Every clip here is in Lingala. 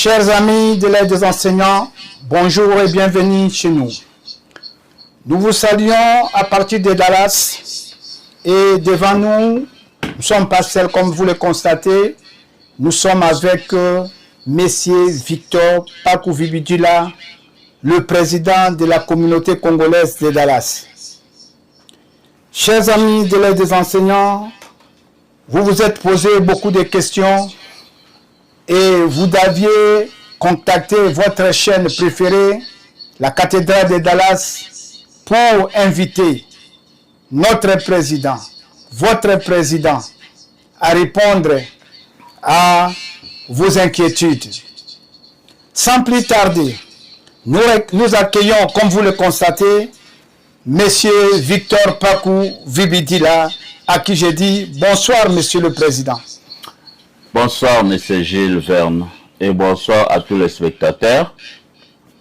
Chers amis de l'aide des enseignants, bonjour et bienvenue chez nous. Nous vous saluons à partir de Dallas et devant nous, nous sommes pas seuls comme vous le constatez, nous sommes avec Monsieur Victor Pakou-Vibidila, le président de la communauté congolaise de Dallas. Chers amis de l'aide des enseignants, vous vous êtes posé beaucoup de questions et vous deviez contacter votre chaîne préférée, la cathédrale de Dallas, pour inviter notre président, votre président, à répondre à vos inquiétudes. Sans plus tarder, nous accueillons, comme vous le constatez, Monsieur Victor Pakou-Vibidila, à qui je dis bonsoir, Monsieur le Président. Bonsoir, Monsieur Gilles Verne, et bonsoir à tous les spectateurs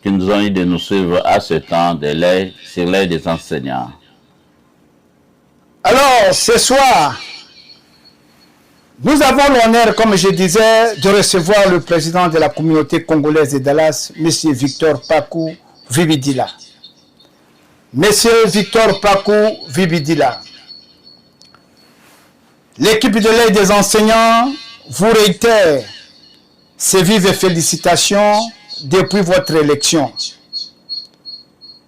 qui nous ont dit de nous suivre à ce temps de l'aide sur l'aide des enseignants. Alors, ce soir, nous avons l'honneur, comme je disais, de recevoir le président de la communauté congolaise de Dallas, M. Victor Pakou-Vibidila. Monsieur Victor Pakou-Vibidila, l'équipe de l'aide des enseignants vous réitère ses vives félicitations depuis votre élection.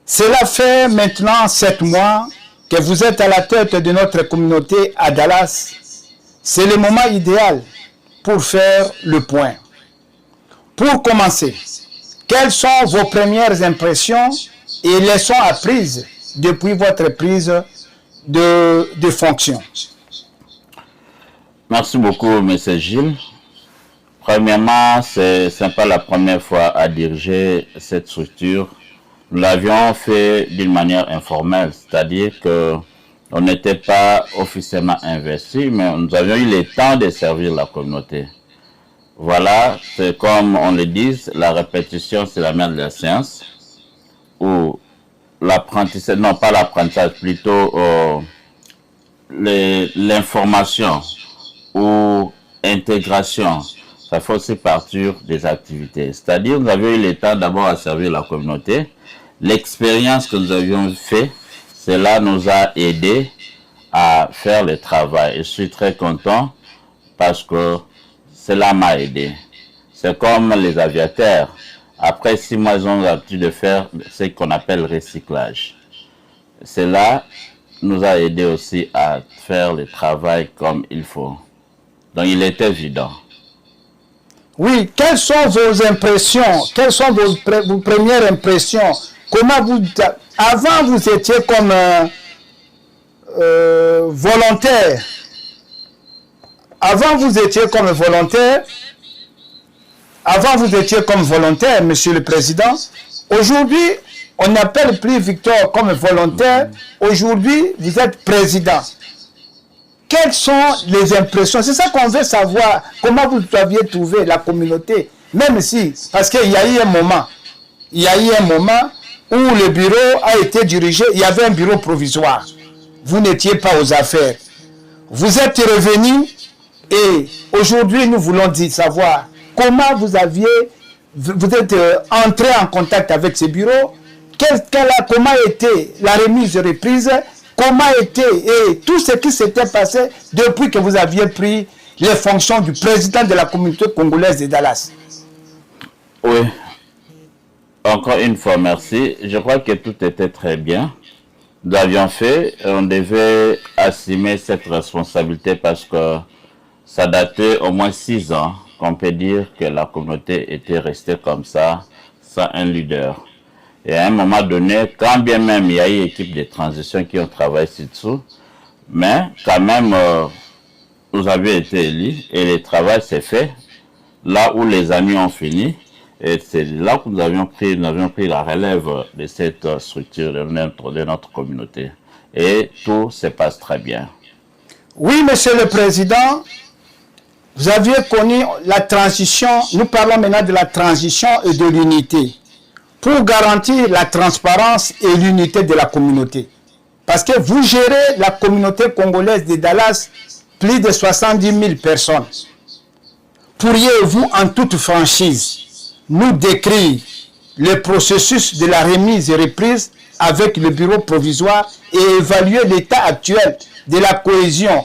Cela fait maintenant 7 mois que vous êtes à la tête de notre communauté à Dallas. C'est le moment idéal pour faire le point. Pour commencer, quelles sont vos premières impressions et leçons apprises depuis votre prise de fonction? Merci beaucoup, M. Gilles. Premièrement, ce n'est pas la première fois à diriger cette structure. Nous l'avions fait d'une manière informelle, c'est-à-dire qu'on n'était pas officiellement investi, mais nous avions eu le temps de servir la communauté. Voilà, c'est comme on le dit, la répétition, c'est la mère de la science, ou l'apprentissage, non pas l'apprentissage, plutôt l'information ou intégration, ça fait aussi partir des activités. C'est-à-dire, nous avions eu le temps d'abord à servir la communauté. L'expérience que nous avions fait, cela nous a aidé à faire le travail. Et je suis très content parce que cela m'a aidé. C'est comme les aviateurs. Après 6 mois, ils ont l'habitude de faire ce qu'on appelle recyclage. Cela nous a aidé aussi à faire le travail comme il faut. Donc, il est évident. Oui, quelles sont vos impressions? Quelles sont vos premières impressions? Comment vous... Avant, vous étiez comme volontaire. Avant, vous étiez comme volontaire. Avant, vous étiez comme volontaire, Monsieur le Président. Aujourd'hui, on n'appelle plus Victor comme volontaire. Aujourd'hui, vous êtes président. Quelles sont les impressions? C'est ça qu'on veut savoir. Comment vous aviez trouvé la communauté? Même si, parce qu'il y a eu un moment, où le bureau a été dirigé, il y avait un bureau provisoire. Vous n'étiez pas aux affaires. Vous êtes revenu et aujourd'hui, nous voulons savoir comment vous êtes entré en contact avec ce bureau, comment était la remise reprise, comment était et tout ce qui s'était passé depuis que vous aviez pris les fonctions du président de la communauté congolaise de Dallas. Oui. Encore une fois, merci. Je crois que tout était très bien. Nous avions fait, on devait assumer cette responsabilité parce que ça datait au moins 6 ans qu'on peut dire que la communauté était restée comme ça, sans un leader. Et à un moment donné, quand bien même il y a eu une équipe de transition qui ont travaillé sur-dessous, mais quand même, vous avez été élus et le travail s'est fait là où les amis ont fini. Et c'est là que nous avions pris la relève de cette structure de notre communauté. Et tout se passe très bien. Oui, Monsieur le Président, vous aviez connu la transition, nous parlons maintenant de la transition et de l'unité, pour garantir la transparence et l'unité de la communauté. Parce que vous gérez la communauté congolaise de Dallas, plus de 70 000 personnes. Pourriez-vous, en toute franchise, nous décrire le processus de la remise et reprise avec le bureau provisoire et évaluer l'état actuel de la cohésion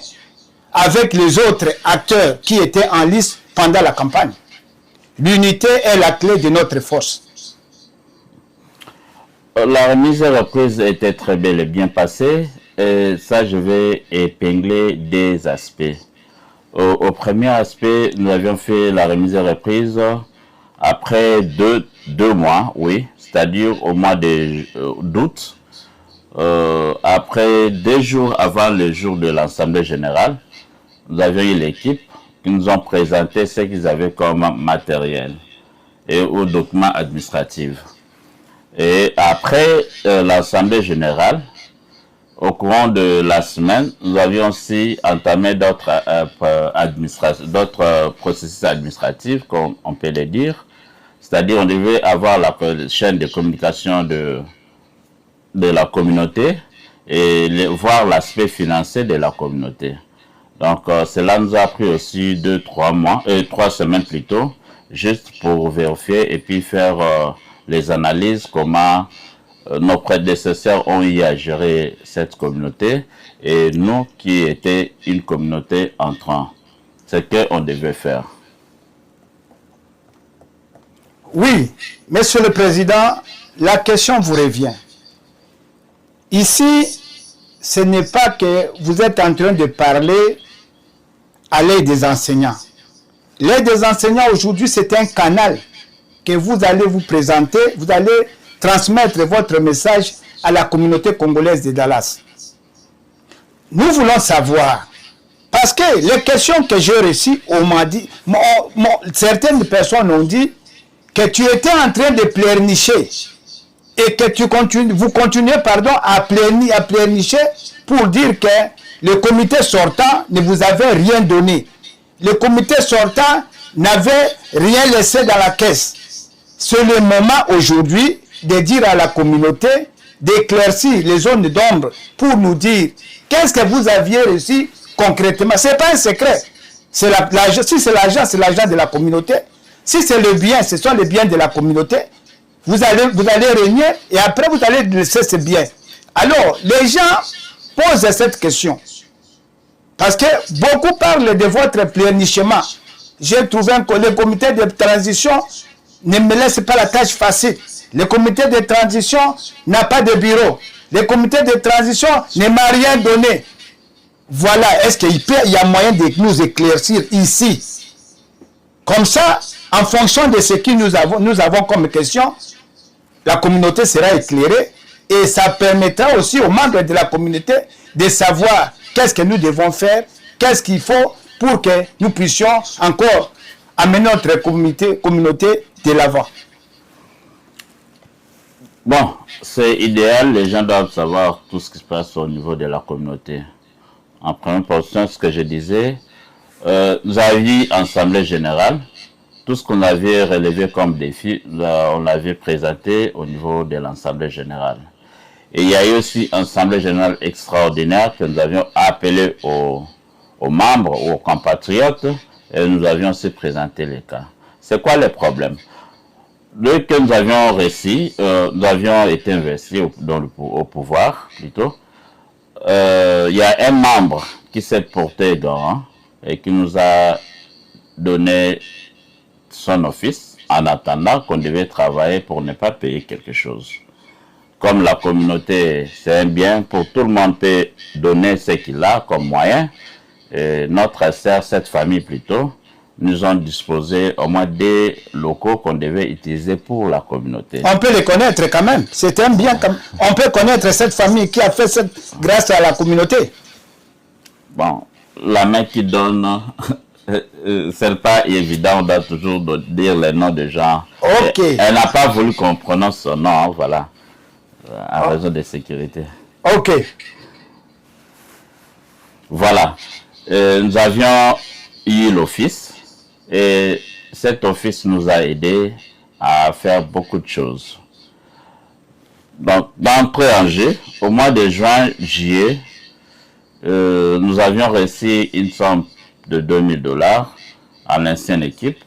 avec les autres acteurs qui étaient en liste pendant la campagne. L'unité est la clé de notre force. La remise et reprise était très belle et bien passée. Et ça, je vais épingler des aspects. Au premier aspect, nous avions fait la remise et reprise après deux mois, oui, c'est-à-dire au mois d'août, après 2 jours avant le jour de l'Assemblée générale. Nous avions eu l'équipe qui nous ont présenté ce qu'ils avaient comme matériel et aux documents administratifs. Et après l'Assemblée générale, au courant de la semaine, nous avions aussi entamé d'autres processus administratifs, comme on peut le dire. C'est-à-dire on devait avoir la chaîne de communication de la communauté et voir l'aspect financier de la communauté. Donc cela nous a pris aussi 3 semaines plutôt, juste pour vérifier et puis faire les analyses, comment nos prédécesseurs ont eu à gérer cette communauté et nous qui étions une communauté entrant. C'est ce qu'on devait faire. Oui, Monsieur le Président, la question vous revient. Ici, ce n'est pas que vous êtes en train de parler à l'aide des enseignants. L'aide des enseignants aujourd'hui, c'est un canal que vous allez vous présenter, vous allez transmettre votre message à la communauté congolaise de Dallas. Nous voulons savoir, parce que les questions que j'ai reçues, on m'a dit, certaines personnes ont dit que tu étais en train de pleurnicher et que vous continuez à pleurnicher pour dire que le comité sortant ne vous avait rien donné. Le comité sortant n'avait rien laissé dans la caisse. C'est le moment aujourd'hui de dire à la communauté, d'éclaircir les zones d'ombre pour nous dire qu'est-ce que vous aviez reçu concrètement. Ce n'est pas un secret. Si c'est l'argent, c'est l'argent de la communauté. Si c'est le bien, ce sont les biens de la communauté. Vous allez régner et après vous allez laisser ces biens. Alors, les gens posent cette question. Parce que beaucoup parlent de votre pleurnichement. J'ai trouvé que le comité de transition ne me laisse pas la tâche facile. Le comité de transition n'a pas de bureau. Le comité de transition ne m'a rien donné. Voilà, est-ce qu'il y a moyen de nous éclaircir ici? Comme ça, en fonction de ce que nous avons comme question, la communauté sera éclairée et ça permettra aussi aux membres de la communauté de savoir qu'est-ce que nous devons faire, qu'est-ce qu'il faut pour que nous puissions encore amener notre communauté de l'avant. Bon, c'est idéal, les gens doivent savoir tout ce qui se passe au niveau de la communauté. En première position, ce que je disais, nous avions eu assemblée générale, tout ce qu'on avait relevé comme défi, on l'avait présenté au niveau de l'assemblée générale. Et il y a eu aussi une assemblée générale extraordinaire que nous avions appelé aux membres, aux compatriotes, et nous avions aussi présenté les cas. C'est quoi le problème? Dès que nous avions réussi, nous avions été investis au pouvoir, plutôt. Il y a un membre qui s'est porté garant et qui nous a donné son office en attendant qu'on devait travailler pour ne pas payer quelque chose. Comme la communauté, c'est un bien, pour tout le monde peut donner ce qu'il a comme moyen. Et notre sœur, cette famille plutôt, nous ont disposé au moins des locaux qu'on devait utiliser pour la communauté. On peut les connaître quand même. C'est un bien. On peut connaître cette famille qui a fait cette grâce à la communauté. Bon, la main qui donne, c'est pas évident, on doit toujours dire les noms des gens. Ok. Elle n'a pas voulu qu'on prononce son nom, hein, voilà, à raison de sécurité. Ok. Voilà. Nous avions eu l'office. Et cet office nous a aidé à faire beaucoup de choses. Donc, d'entrée en jeu, au mois de juillet, nous avions reçu une somme de $2000 à l'ancienne équipe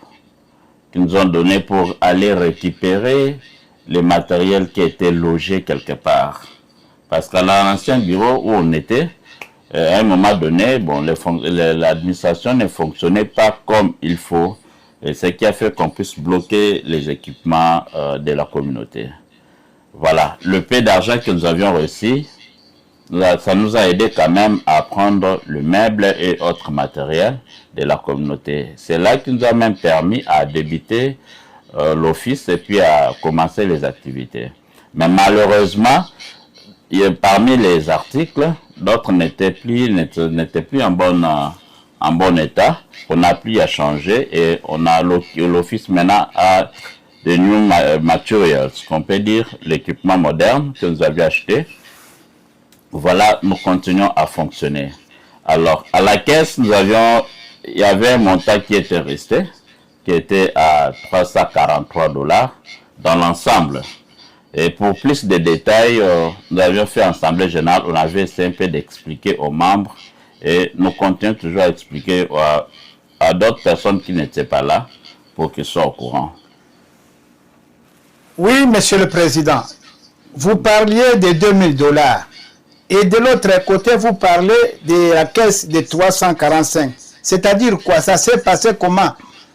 qu'ils nous ont donné pour aller récupérer les matériels qui étaient logés quelque part. Parce qu'à l'ancien bureau où on était, à un moment donné, bon, l'administration ne fonctionnait pas comme il faut. Et ce qui a fait qu'on puisse bloquer les équipements de la communauté. Voilà, le peu d'argent que nous avions reçu, ça nous a aidé quand même à prendre le meuble et autres matériels de la communauté. C'est là qui nous a même permis à débiter l'office et puis à commencer les activités. Mais malheureusement, parmi les articles, d'autres n'étaient plus en bon état. On n'a plus à changer et on a l'office maintenant à de new materials, qu'on peut dire l'équipement moderne que nous avions acheté. Voilà, nous continuons à fonctionner. Alors, à la caisse, il y avait un montant qui était resté, qui était à $343 dans l'ensemble. Et pour plus de détails, nous avions fait assemblée générale, on avait essayé un peu d'expliquer aux membres et nous continuons toujours à expliquer à d'autres personnes qui n'étaient pas là pour qu'ils soient au courant. Oui, Monsieur le Président, vous parliez de $2000 et de l'autre côté, vous parlez de la caisse de 345. C'est-à-dire quoi? Ça s'est passé comment?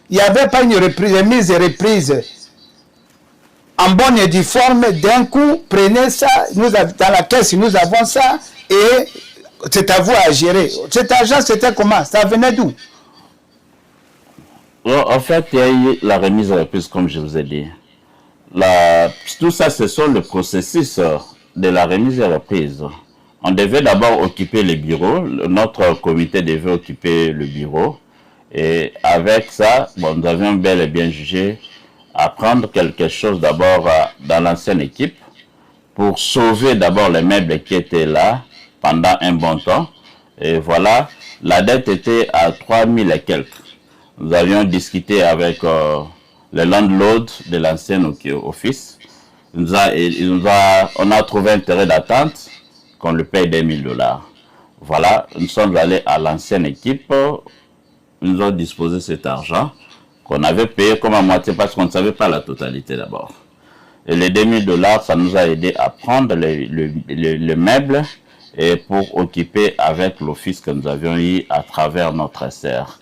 Il n'y avait pas une remise et reprise en bonne et due forme. D'un coup, prenez ça, dans la caisse, nous avons ça et c'est à vous à gérer. Cet argent, c'était comment? Ça venait d'où? En fait, il y a eu la remise et reprise, comme je vous ai dit. Tout ça, ce sont le processus de la remise et reprise. On devait d'abord occuper les bureaux. Notre comité devait occuper le bureau. Et avec ça, bon, nous avions bel et bien jugé à prendre quelque chose d'abord dans l'ancienne équipe pour sauver d'abord les meubles qui étaient là pendant un bon temps. Et voilà, la dette était à 3000 et quelques. Nous avions discuté avec le landlord de l'ancien office. On a trouvé intérêt d'attente qu'on le paye $1000. Voilà, nous sommes allés à l'ancienne équipe, ils nous ont disposé cet argent qu'on avait payé comme à moitié parce qu'on ne savait pas la totalité d'abord. Et les $2000, ça nous a aidé à prendre le meuble et pour occuper avec l'office que nous avions eu à travers notre SR.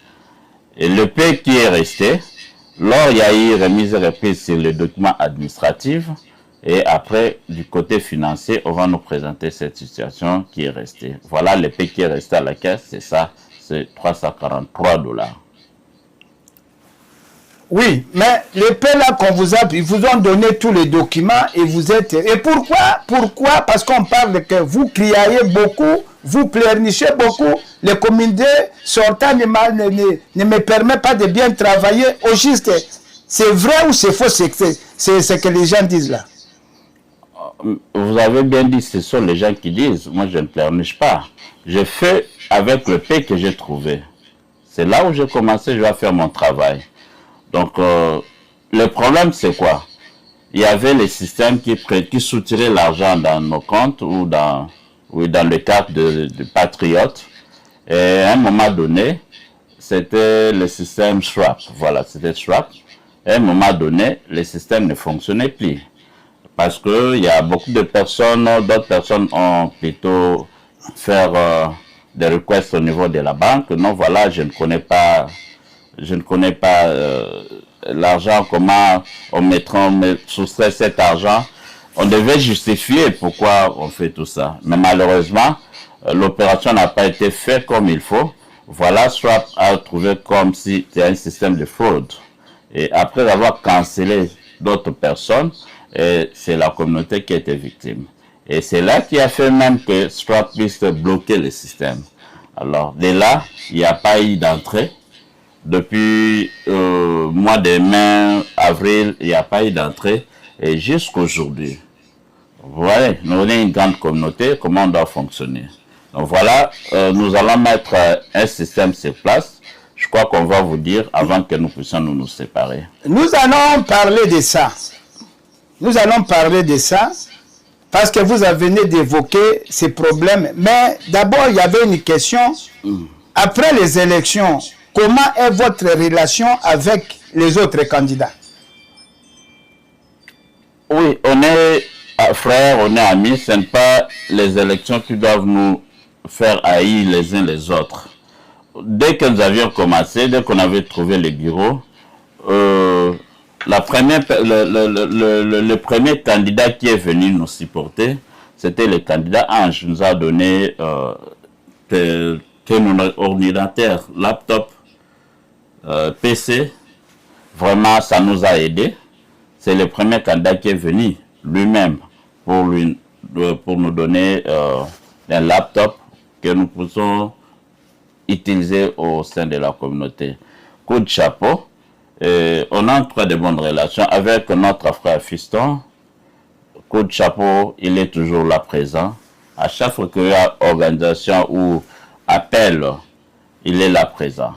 Et le peu qui est resté, lors il y a eu remise et reprise sur les documents administratifs, et après, du côté financier, on va nous présenter cette situation qui est restée. Voilà le peu qui est resté à la caisse, c'est ça, c'est $343. Oui, mais les paix là qu'on vous a, ils vous ont donné tous les documents et vous êtes... Et pourquoi? Parce qu'on parle que vous criez beaucoup, vous pleurnichez beaucoup, le comité sortant ne me permet pas de bien travailler au juste. C'est vrai ou c'est faux, c'est ce que les gens disent là? Vous avez bien dit, ce sont les gens qui disent. Moi, je ne pleurniche pas. Je fais avec le paix que j'ai trouvé. C'est là où j'ai commencé, je vais faire mon travail. Donc, le problème, c'est quoi? Il y avait les systèmes qui soutiraient l'argent dans nos comptes ou dans le cadre de Patriote. Et à un moment donné, c'était le système Swap. Voilà, c'était Swap. Et à un moment donné, le système ne fonctionnait plus. Parce qu'il y a beaucoup de personnes, d'autres personnes ont plutôt fait des requêtes au niveau de la banque. Non, voilà, je ne connais pas l'argent, comment on soustrait cet argent. On devait justifier pourquoi on fait tout ça. Mais malheureusement, l'opération n'a pas été faite comme il faut. Voilà, Swap a trouvé comme si c'était un système de fraude. Et après avoir cancellé d'autres personnes, c'est la communauté qui était victime. Et c'est là qui a fait même que Swap puisse bloquer le système. Alors, de là, il n'y a pas eu d'entrée. Depuis mois de mai, avril, il n'y a pas eu d'entrée. Et jusqu'aujourd'hui, vous voyez, nous avons une grande communauté, comment on doit fonctionner. Donc voilà, nous allons mettre un système sur place. Je crois qu'on va vous dire avant que nous puissions nous séparer. Nous allons parler de ça. Nous allons parler de ça parce que vous venez d'évoquer ces problèmes. Mais d'abord, il y avait une question. Après les élections, comment est votre relation avec les autres candidats? Oui, on est frères, on est amis. Ce n'est pas les élections qui doivent nous faire haïr les uns les autres. Dès que nous avions commencé, dès qu'on avait trouvé les bureaux, le premier candidat qui est venu nous supporter, c'était le candidat Ange. Il nous a donné ordinateur, laptop, PC. Vraiment, ça nous a aidés. C'est le premier candidat qui est venu lui-même pour nous donner un laptop que nous pouvons utiliser au sein de la communauté. Coup de chapeau. On a très de bonnes relations avec notre frère Fiston. Coup de chapeau, il est toujours là présent. À chaque fois qu'il y a organisation ou appel, il est là présent.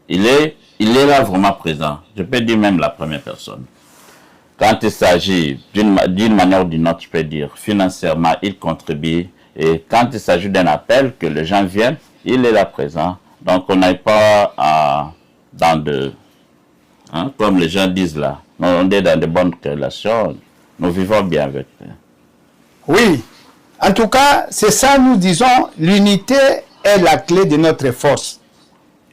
Il est là vraiment présent. Je peux dire même la première personne. Quand il s'agit d'une manière ou d'une autre, je peux dire financièrement, il contribue. Et quand il s'agit d'un appel, que les gens viennent, il est là présent. Donc on n'est pas dans de... Hein, comme les gens disent là, on est dans de bonnes relations, nous vivons bien avec eux. Oui, en tout cas, c'est ça nous disons, l'unité est la clé de notre force.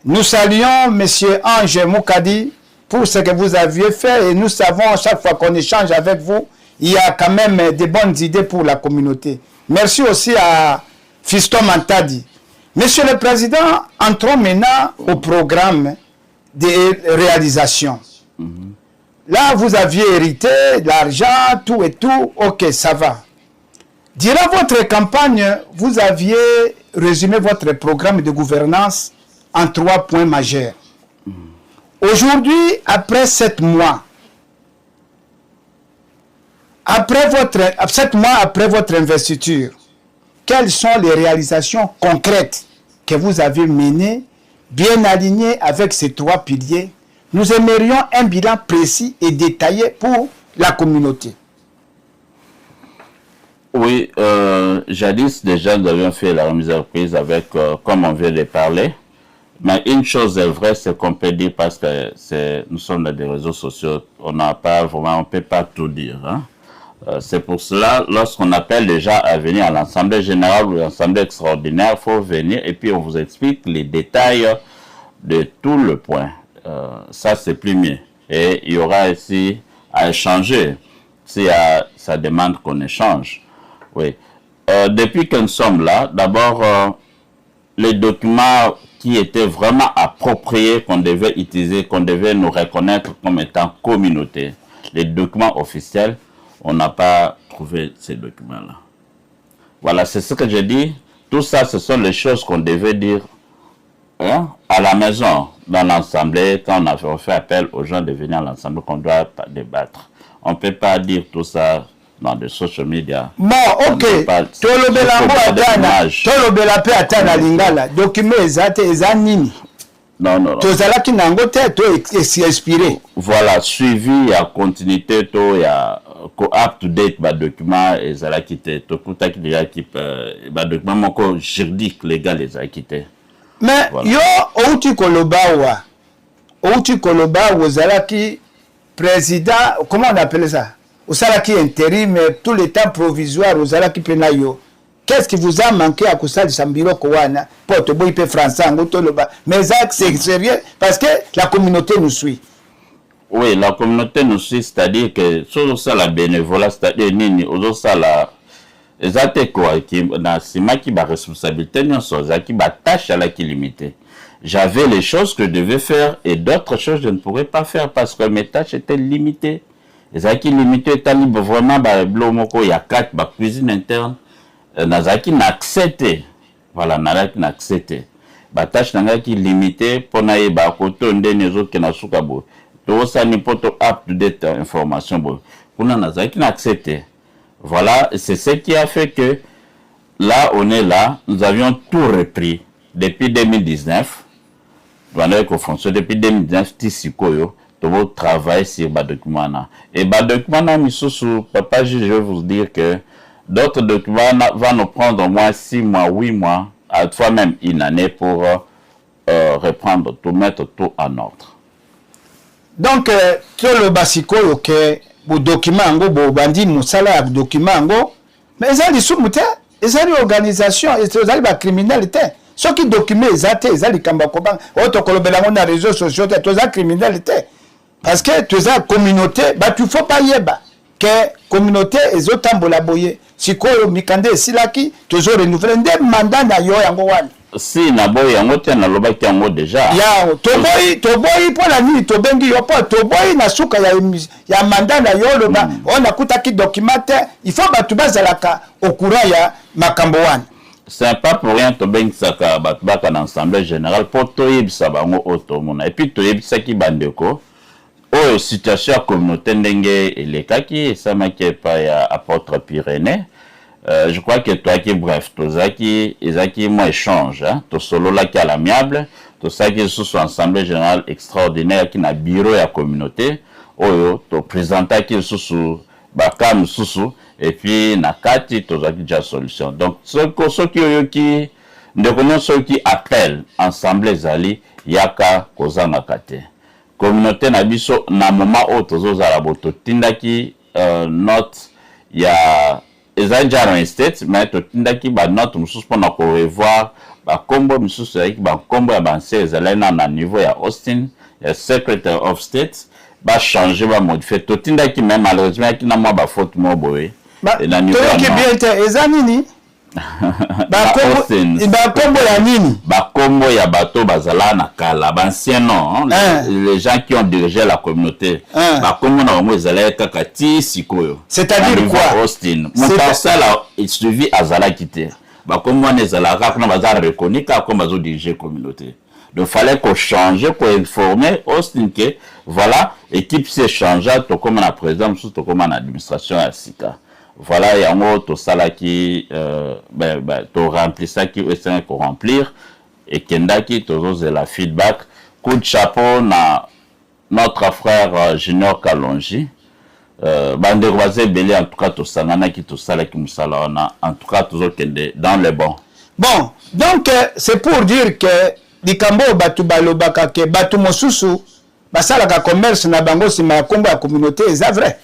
Nous saluons M. Ange Moukadi pour ce que vous aviez fait et nous savons à chaque fois qu'on échange avec vous, il y a quand même de bonnes idées pour la communauté. Merci aussi à Fiston Mantadi. Monsieur le Président, entrons maintenant au programme des réalisations. Là, vous aviez hérité de l'argent, tout et tout, ok, ça va. Durant votre campagne, vous aviez résumé votre programme de gouvernance en 3 points majeurs. Aujourd'hui, après 7 mois, 7 mois après votre investiture, quelles sont les réalisations concrètes que vous avez menées, bien alignées avec ces 3 piliers? Nous aimerions un bilan précis et détaillé pour la communauté. Oui, jadis déjà nous avions fait la remise à prise avec, comme on vient de parler. Mais une chose est vraie, c'est qu'on peut dire parce que nous sommes dans des réseaux sociaux, on n'a pas vraiment, on peut pas tout dire. Hein. C'est pour cela, lorsqu'on appelle les gens à venir à l'Assemblée générale ou à l'Assemblée extraordinaire, il faut venir et puis on vous explique les détails de tout le point. Ça, c'est plus mieux. Et il y aura ici à échanger si ça demande qu'on échange. Oui. Depuis que nous sommes là, d'abord, les documents qui étaient vraiment appropriés, qu'on devait utiliser, qu'on devait nous reconnaître comme étant communauté, les documents officiels, on n'a pas trouvé ces documents-là. Voilà, c'est ce que je dis. Tout ça, ce sont les choses qu'on devait dire hein, à la maison, dans l'Assemblée, quand on fait appel aux gens de venir à l'Assemblée, qu'on doit débattre. On ne peut pas dire tout ça dans des social media. Bon, ok. Tolobela pe atana lingala. Document ezate ezanini. Non. Tozalaki nango te to inspiré. Voilà, suivi à continuité to ya up to date ba document ezalaki te to kutaki déjà qui ba document moko juridique légal ezalaki te. Mais voilà. Yo outi kolobawa. Outi kolobawa ozalaki président, comment on appelle ça? Osalaki intérim, tout le temps provisoire, Osalaki penayo. Qu'est-ce qui vous a manqué à cause de Sambiro Kowana? Pour te boire français, mais c'est sérieux parce que la communauté nous suit. Oui, la communauté nous suit, c'est-à-dire que sur ça la bénévolat, c'est-à-dire nini, aux ça la exacte quoi qui na sima qui ba responsabilité non so qui ba tâche à la qui limitée. J'avais les choses que je devais faire et d'autres choses je ne pourrais pas faire parce que mes tâches étaient limitées. Ezaki limité tali vraiment ba blomoko ya 4 ba cuisine interne nazaki na accepté voilà nazaki na accepté ba tâche nangaki limité pona ye ba koto ndene zo ke na suka bo to ça ni poto up to date information bo kuna nazaki na accepté voilà c'est ce qui a fait que là on est là nous avions tout repris depuis 2019 pendant qu'on fonctionne depuis 2019 tisikoyo de travailler sur les documents. Et les documents, papa, je vais vous dire que d'autres documents vont nous prendre au moins 6 mois, 8 mois, à fois même une année pour reprendre tout, mettre tout en ordre. Donc tolo basiko yoke bo document ngo bo bandi musala ya document ngo mais ça li sumute ça li organisation et ça li ba criminalité ce qui document ça li kamba ko ba auto kolobela ngo na réseaux sociaux to za criminalité parce que to za communauté ba tu faut pas yeba que communauté ezotambola boye sikoyo mikande silaki toujours renouveler nde mandat na yo yango wana si na boye yango te na lobaki yango déjà ya toboyi pona nini tobengi yo po toboyi na suka ya mandat na yo loba on akutaki document il faut batu bazalaka au courant ya makambo wana c'est pas pour rien tobengi saka batu baka na assemblée générale pour toyebisa bango otomona et puis toyebisaki bandeko oh situation ya communauté ndenge elekaki esamaki epai ya apôtre Pyrénées. Je crois que toi qui bref, tozaki moi échange, hein, to solo là qui à l'amiable, to ça qui sous assemblée générale extraordinaire qui na bureau ya communauté, oyo to présenter qui sous bakam sous et puis na kati tozaki déjà solution. Donc ceux qui ne connaissent ceux qui appellent assemblée zali yaka kozanga kate. Communauté na biso na moment o tozo za boto tindaki note ya ezajaro estate mais to tindaki ba note mususu pona ko revoir ba kombo mususu ya ba kombo ya banse ezalena na niveau ya Austin ya secretary of state ba changer ba modifier to tindaki même malheureusement ki na mo ba faute mo boye et na niveau to bien te ezanini ba kombo ya nini ba kombo ya bato bazala na kala ba ancien nom les gens qui ont dirigé la communauté ba kombo na mo ezala kaka ti sikoyo c'est-à-dire quoi Austin montasala il suivi azala kité ba kombo na ezala kaka na bazala reconnu ka comme bazo diriger communauté donc fallait qu'on change pour informer Austin que voilà équipe s'est changé to comme na président to comme na administration à Sika. Voilà, il y a un autre sala qui to remplir ça qui est pour remplir et kendaki toujours la feedback coup de chapeau na notre frère Junior Kalonji bande croisé belé en tout cas to sangana qui to sala qui musala en tout cas toujours kende dans le bon. Bon, donc c'est pour dire que likambo batu balobaka ke batu mosusu basala ka commerce na bango sima kombo ya communauté c'est vrai.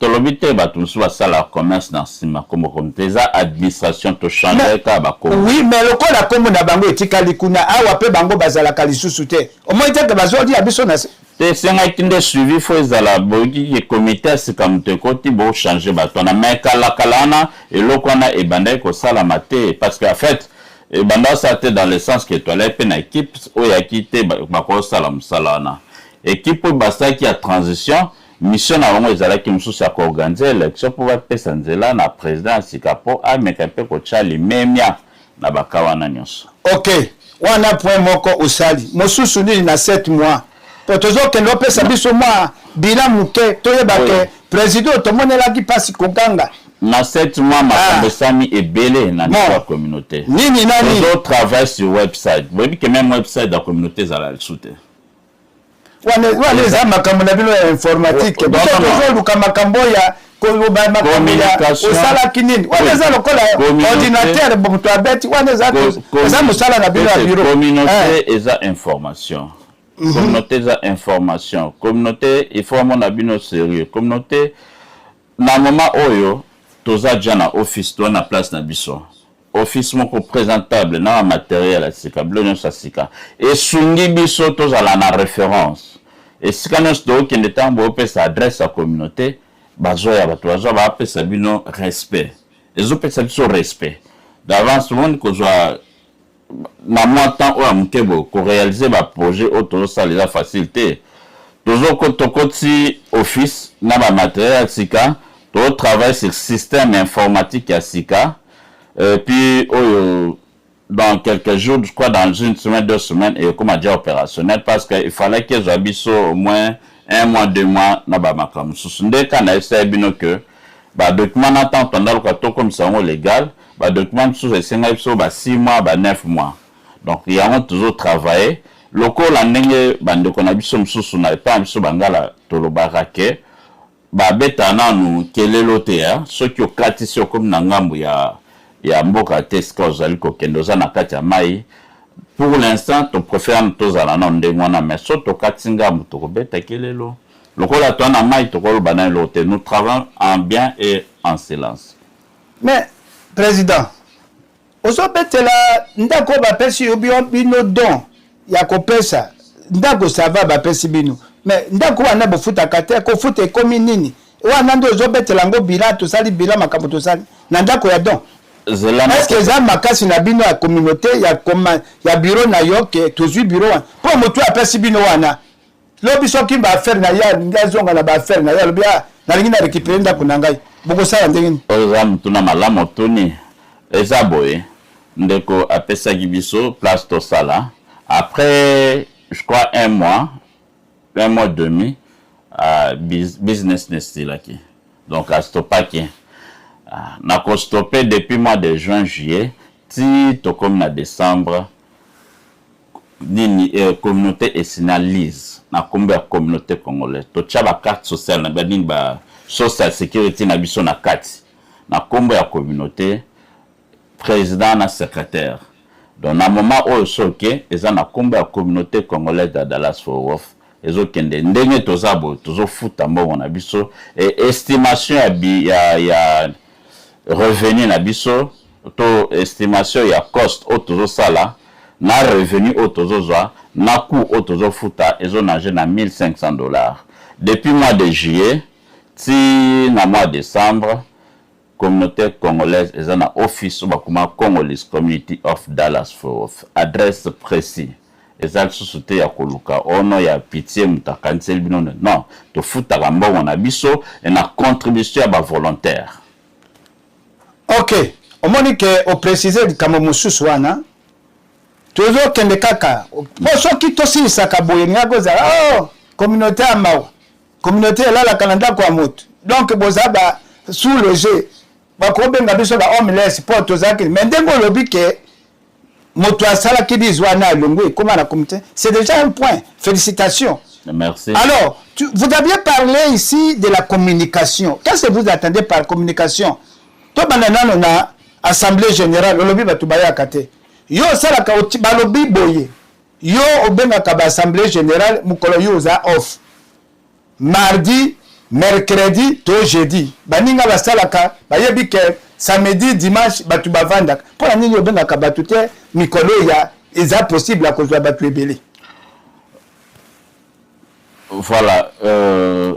Tolobite batumsu basala commerce dans sima comme za administration to changer ka ba kombo. Oui, mais le kola kombo na bango etikali kuna awa pe bango bazala ka lisusu te. Au moins te bazodi abiso na te senga kinde suivi fo ezala bogi ke comité sikamte koti bo changer bato na mekala kalana et lokona e banda ko sala mate parce que en fait et banda ça te dans le sens que toi les pen équipe o ya kité ba ko sala msalana équipe basta qui a transition mission na wango ezala ki mususu ya organiser élection pour bapesa nzela na président sikapo a mekape ko chali memia na bakawana nyonso. OK, wana point moko osali mosusu ni na 7 mois tozo ke lopesa biso mwa bila muke toyeba ke président tomonela ki pasi kokanga na 7 mois makambo sami ebele na la communauté nini nani on travaille sur website vous voyez que même website de la communauté za la soute wane za makambo na bino ya informatique tozo luka makambo ya koloba makambo ya osala kinini wane za lokola ordinateur bomuto abeti wane za musala na bino ya bureau communauté eza information. Communauté za information communauté il faut mon abino sérieux communauté na moment oyo toza jana office to na place na biso office moko présentable na matériel à sika blonyo sa sika et sungi biso toza la na référence et sika nos do ki ndetambo pesa adresse à communauté bazo ya bato bazo ba pesa bino respect ezo pesa biso respect d'avance monde ko joa na moi temps ou amukebo ko réaliser ba projet auto ça les facilité toujours kotokoti office na ba matériel sika to travaille sur système informatique à sika puis dans quelques jours je crois dans une semaine 2 semaines et comme déjà opérationnel parce que il fallait que j'habite au moins 1 mois 2 mois na ba makamu susunde kana essayer bino que ba document na temps pendant le to comme ça légal ba document sous esenga biso ba 6 mois ba 9 mois donc il y a toujours travaillé local la ndenge bande ko na biso mususu na pas biso bangala tolobaka ke ba beta nanu kelelo te ya ceux qui okatisi comme na ngambu ya mboka teska ozali ko kendoza na kati ya mai pour l'instant, tu préfères tous à la non de moi, mais surtout Katsinga, Mutokobeta, Kelelo. Le rôle à toi, nous travaillons en bien et en silence. Mais, président, ozobetela ndako bapesi bino don ya kopesa ndako sava bapesi bino mais ndako wana bofutaka te kofuta ekomi nini wana nde ozobetela ngo bila tosali bila makambo tosali na ndako ya don est-ce que eza makasi na bino ya communauté ya bureau na yo ke tozwi bureau wana mpo motu apesi bino wana lobi soki baaffaire na ye ngazonga na baaffaire na ye alobi nalingi na récupéré ndako na ngai bokosala ndenge nini oza mutu na malamu tuni eza boye ndeko apesaki biso place tosala après je crois un mois et demi business nestilaki donc astopaki nako stoppé depuis mois de juin juillet ti tokomi na décembre nini communauté esinalise na kombe ya communauté congolaise totia ba carte sociale na nini ba social security na biso na kati na kombe ya communauté président na secrétaire donc na moment oyo soke eza na kombe ya communauté congolaise de Dallas Fort Worth ezokende ndenge tozabo tozofuta mbongo na biso et estimation ya revenu na biso to estimation ya cost o tozosala na revenu o tozozwa na coût o tozofuta ezonage na $1,500 depuis mois de juillet ti na mois de décembre communauté congolaise eza na office bakuma Congolese Community of Dallas Fort Worth adresse précis ezali susu te ya koluka ono ya pitié mutakanisi bino non tofutaka mbongo na biso et na contribution ya ba volontaire. Ok, omoni ke o préciser likambo mosusu wana tozokende kaka po soki tosilisaka boye ninga kozala communauté ya mawa communauté elalaka na ndako ya moto donc bozaba sous le jeu bakobenga biso ba homeless po tozaki mais ndenge olobi ke moto asalaki biso wana alongo ekoma na communauté c'est déjà un point. Félicitations. Merci. Alors vous aviez parlé ici de la communication. Qu'est-ce que vous attendez par communication? To banana na assemblée générale olobi batubaya kate yo salaka balobi boye yo obengaka ba assemblée générale mukolo yo za off mardi mercredi to jeudi baninga basalaka bayebi ke samedi dimanche batu bavandaka pona nini obengaka batu te mikolo ya eza possible à kozwa batu ebele. Voilà,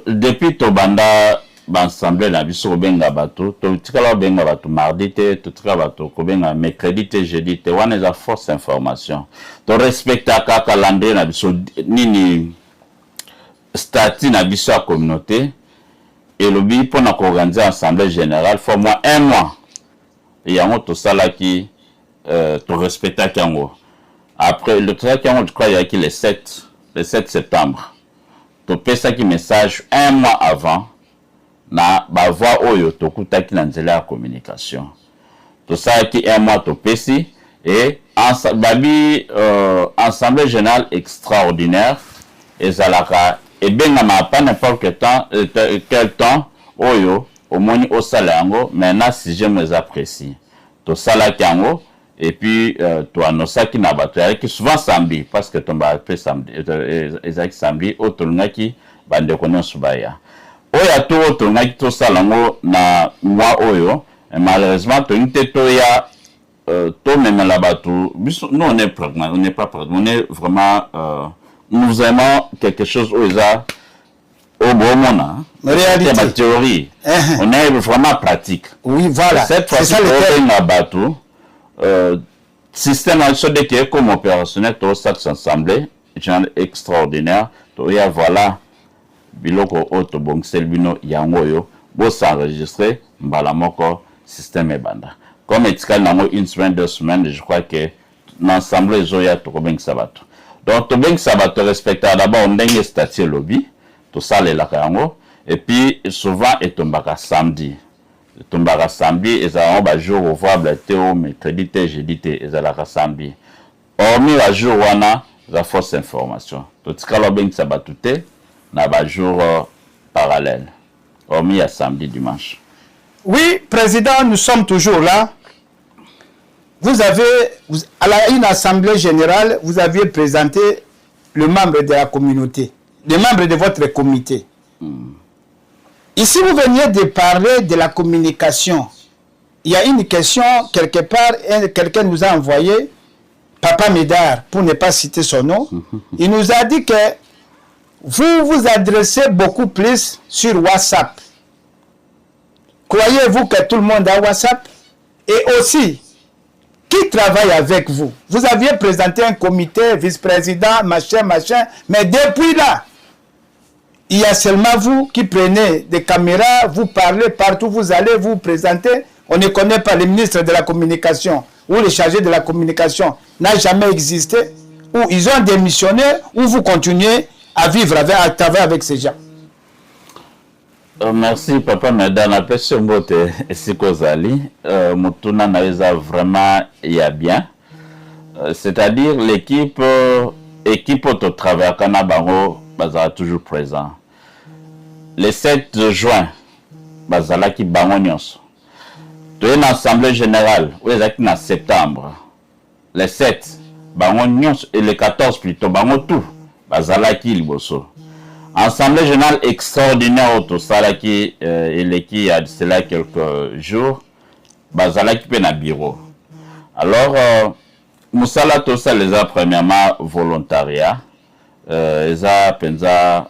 depuis Tobanda l'Assemblée na biso benga bato to tikala benga bato mardi te to tikala bato ko benga mercredi te jeudi te wana za fausse information to respecta ka calendrier na biso nini statut na biso ya communauté et lobi pour na organiser assemblée générale faut moins un mois et yango to salaki to respecta kango après le travail kango je crois il y a qui le 7 septembre to pesa ki message un mois avant na ba voix oyo tokutaki na nzela ya communication to ça qui un mois to pesi et babi assemblée générale extraordinaire ezalaka et benga ma pas n'importe quel temps oyo au moins au salango maintenant si je me apprécie to sala kango et puis to anosaki na bato qui souvent samedi parce que tomba pe samedi ezaki samedi otolungaki bande kononso baya oya to ngaki to salango na moi oyo et malheureusement to nte to ya to même la bateau nous on est pragmatique, on n'est pas pragmatique, on est vraiment nous aimons quelque chose où ils a au bon moment réalité la théorie on est vraiment pratique oui voilà cette fois ci on a bateau système de qui est comme opérationnel to ça s'assembler genre extraordinaire to ya voilà biloko auto bon selbino yango yo bo s'enregistrer mbala moko système ebanda comme etikali nango une semaine 2 semaines je crois que l'ensemble les oya to kobeng sabato donc to beng sabato respecter d'abord ndenge statut lobby to salela yango et puis souvent etombaka samedi ezala ba jour ouvrable te au mercredi te jeudi te ezala samedi hormis la jour wana la fausse information to tikala beng sabato te na ba jour parallèle hormis à samedi dimanche. Oui, président, nous sommes toujours là. à une assemblée générale, vous aviez présenté le membre de la communauté, les membres de votre comité. Ici, vous veniez de parler de la communication. Il y a une question, quelque part, quelqu'un nous a envoyé, Papa Médard, pour ne pas citer son nom, il nous a dit que vous vous adressez beaucoup plus sur WhatsApp. Croyez-vous que tout le monde a WhatsApp? Et aussi, qui travaille avec vous? Vous aviez présenté un comité, vice-président, machin, mais depuis là, il y a seulement vous qui prenez des caméras, vous parlez partout, vous allez vous présenter. On ne connaît pas le ministre de la communication ou le chargé de la communication n'a jamais existé, ou ils ont démissionné, ou vous continuez à vivre à travailler avec ces gens. Merci Papa Médard, na pesi mbote esiko zali mutuna naweza vraiment ya bien, c'est-à-dire l'équipe auto travail kana bango bazala toujours présent. Le 7 juin bazala ki bango nyonso to une assemblée générale ou ezaki na septembre. Le 7 bango nyonso et le 14 plutôt bango tout bazala ki liboso. Assemblée générale extraordinaire au Salaki et qui a cela quelques jours, Bazalaki pe na bureau. Alors, Moussala tout ça les a premièrement volontariat, les a penza,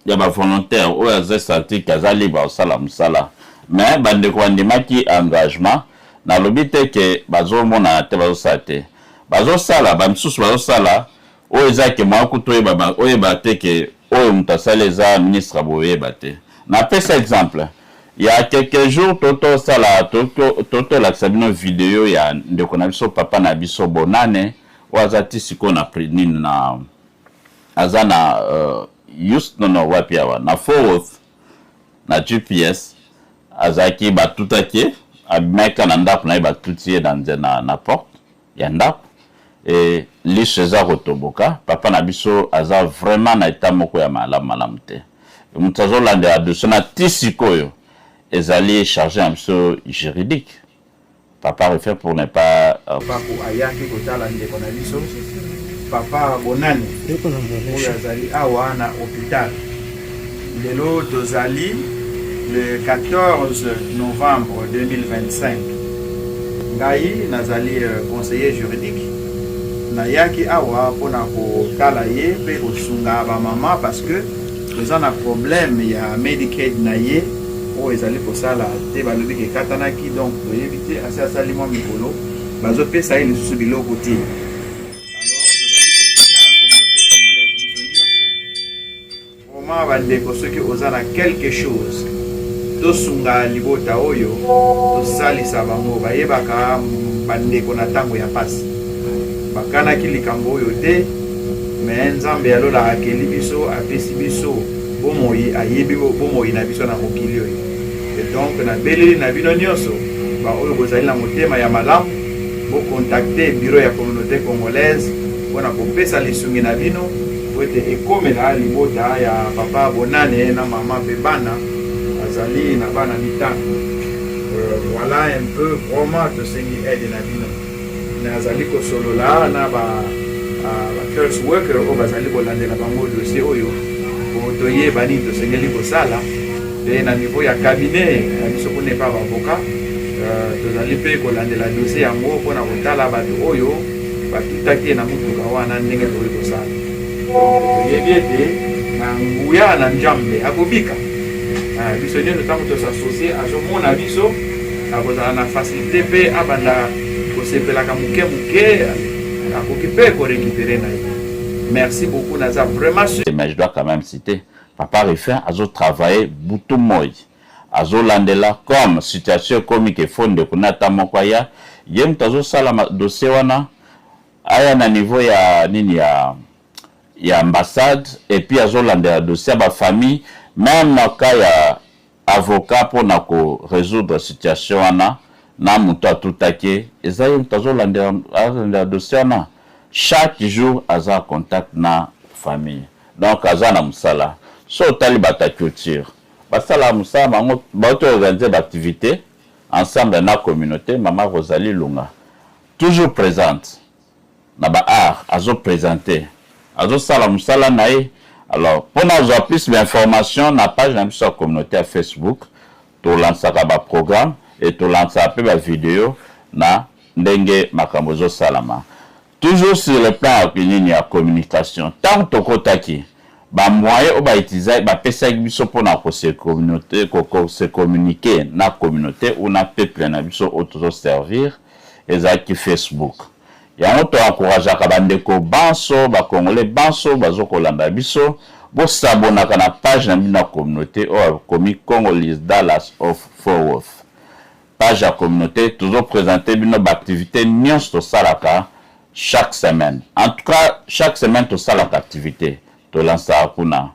il y a des volontaires ou les sortis qui ont libre au sala Moussala. Mais bande ko ndima ki engagement na lobite que bazo mona te bazo sate. Bazo sala ba msusu bazo sala o ezake makuto e baba o ebate que oyo mutasaleza ministre boye bate. Na pesa exemple. Il y a quelques jours toto sala toto la sabino vidéo ya ndeko na biso papa na biso bonane wazati siko na prini na azana just no wapi awa na fourth na GPS azaki batutake abimeka na ndapu na batutie na porte ya ndapu. Et les César Rotoboka, papa Nabiso, aza vraiment na état moko ya malamu te. Mutazo lande adosona tisikoyo, ezali chargé un peu juridique. Papa refait pour ne pas. Papa ayaki kotala ndeko na biso, papa bonani, oyo azali awa na hôpital. Lelo tozali le 14 novembre 2025. Ngai nazali conseiller juridique. Nayaki awa pona ko tala ye pe osunga ba mama parce que ils ont un problème il y a Medicaid na ye o ezali ko sala te ba lobi ke katanaki donc pour éviter assez salimo mikolo bazo pesa ile susu biloko ti. Alors vraiment bande ko ceux qui osana quelque chose to sunga libota oyo to salisa bango ba yebaka bande ko na tango ya pasi. Bakana kilikambo oyo te mais nzambe alola akeli biso apesi biso bomoi ayebi bomoi na biso na mokili oyo. Et donc na beleli na bino nyonso ba oyo bozali na motema ya malamu bo contacter bureau ya communauté congolaise mpona kopesa lisungi na bino po ete ekomela libota ya papa bonane na mama pe bana azali na bana mitano. Voilà un peu vraiment tosengi aide na bino. Nazali ko solola na ba first worker o bazali ko landela bango dossier oyo ko toye bani to sengeli ko sala et na niveau ya cabinet na biso ko ne pas avocat tozali pe ko landela dossier yango pona ko tala ba oyo batutaki na mutuka wana ndenge ko sala donc yebiete na nguya na njambe akobika biso nyo tango to s'associer à ce mona biso akozala na facilité pe abanda. Merci beaucoup, Naza. Vraiment. Mais je dois quand même citer, Papa Refin a travaillé boutou moi. Azo landela comme situation comique et fonde kunata mokwaya. Yem tazo sala dossier wana aya na niveau ya nini ya ambassade et puis azo landela dossier ba famille même na cas ya avocat pour na ko résoudre situation wana. Na muto atutake ezaye mutazo landa dossier na chaque jour aza contact na famille donc aza na musala so tali bata culture basala musala bango ba auto organiser d'activité ensemble na communauté mama Rosalie Lunga toujours présente. Naba art, azo présenté. Azo sala musala nae. Alors, pour nous avoir plus d'informations, na page de la communauté à Facebook, tu lances un programme et tu lances un peu de vidéo na ndenge makambozo salama. Toujours sur le plan de la communication, tant que tu as moyen ou utiliser ba pesa biso pour na se communauté se communiquer na communauté ou na peuple na biso auto servir ezaki Facebook. Ya moto encourager ka bandeko banso ba congolais banso bazo kolanda biso bo s'abonner na page na communauté ou komi Congolese Dallas of Fort Worth. Page à communauté toujours présenter bino activité nyonso to salaka chaque semaine. En tout cas, chaque semaine to salaka activité. To lança kuna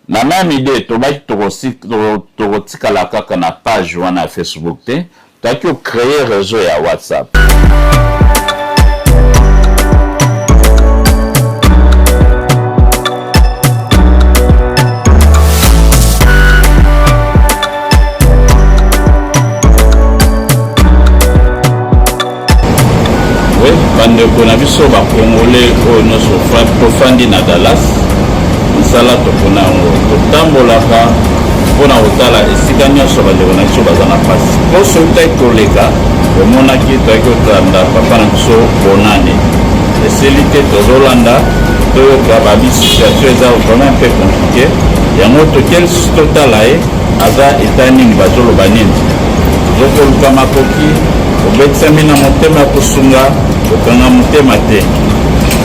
na même idée to ba to tikala kaka na page wana Facebook te to créer réseau ya WhatsApp. Oui, bande ko na biso ba congolais ko no so profandi na Dallas. Sala to kuna tambolaka pona otala esika nyonso bandeko na biso baza na pasi poso utai koleka omonaki toyaki otanda papa na biso bonane esili te tozolanda toyoka babi situation eza vraiment un peu compliqué yango toke lisusu totala ye aza eta nini bazoloba nini tozokoluka makoki obetisami na motema ya kosunga okanga motema te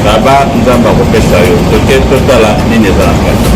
Baba nzamba kopesa yo toke totala nini eza na kati.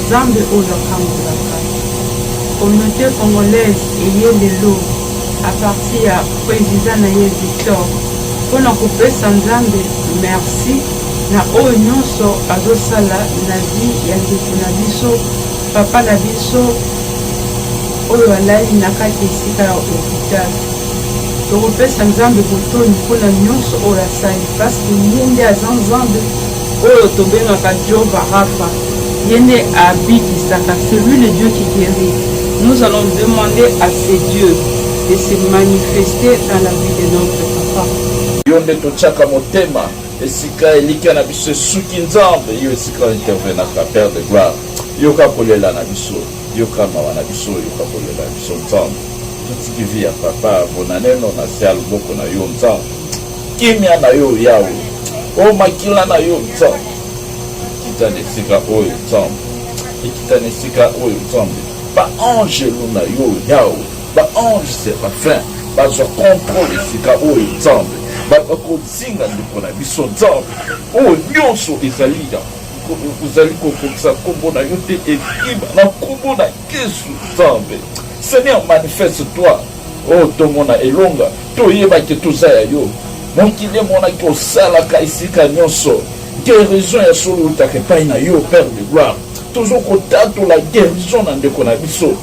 Nzambe oyo akangolaka communauté congolaise eye lelo à partir ya président na ye Victor mpona kopesa Nzambe merci na oyo nyonso azosala na vie ya ndeko na biso papa na biso oyo alali na kati esika ya hôpital. Tokopesa Nzambe botoni mpona nyonso oyo asali parceke ye nde aza Nzambe oyo tobengaka Jehova Rafa. Yende abikisaka, c'est lui le Dieu qui guérit. Nous allons demander à ces dieux de se manifester dans la vie de notre papa. Yonde tochaka motema esika elika na biso suki Nzambe yo esika intervenaka Père de gloire yoka kolela na biso yoka mawa na biso yoka kolela na biso Nzambe tutiki vi ya papa bonaneno na se alboko na yo Nzambe kimia na yo yawe o makila na yo Nzambe nesika oyo Nzambe ekitana esika oyo Nzambe baange luna yo yawe baange serafin bazwa contrôle esika oyo Nzambe bakozinga ndeko na biso Nzambe oyo nyonso ezali kokokisa kombo na yo te ekiba na kombo na Yesu Nzambe. Seigneur, manifeste-toi oyo tomona elonga toyebaki toza ya yo mokili emonaki osalaka esika nyonso guérison ya solo utaka epai na yo Père de gloire toujours kotatola guérison na ndeko na biso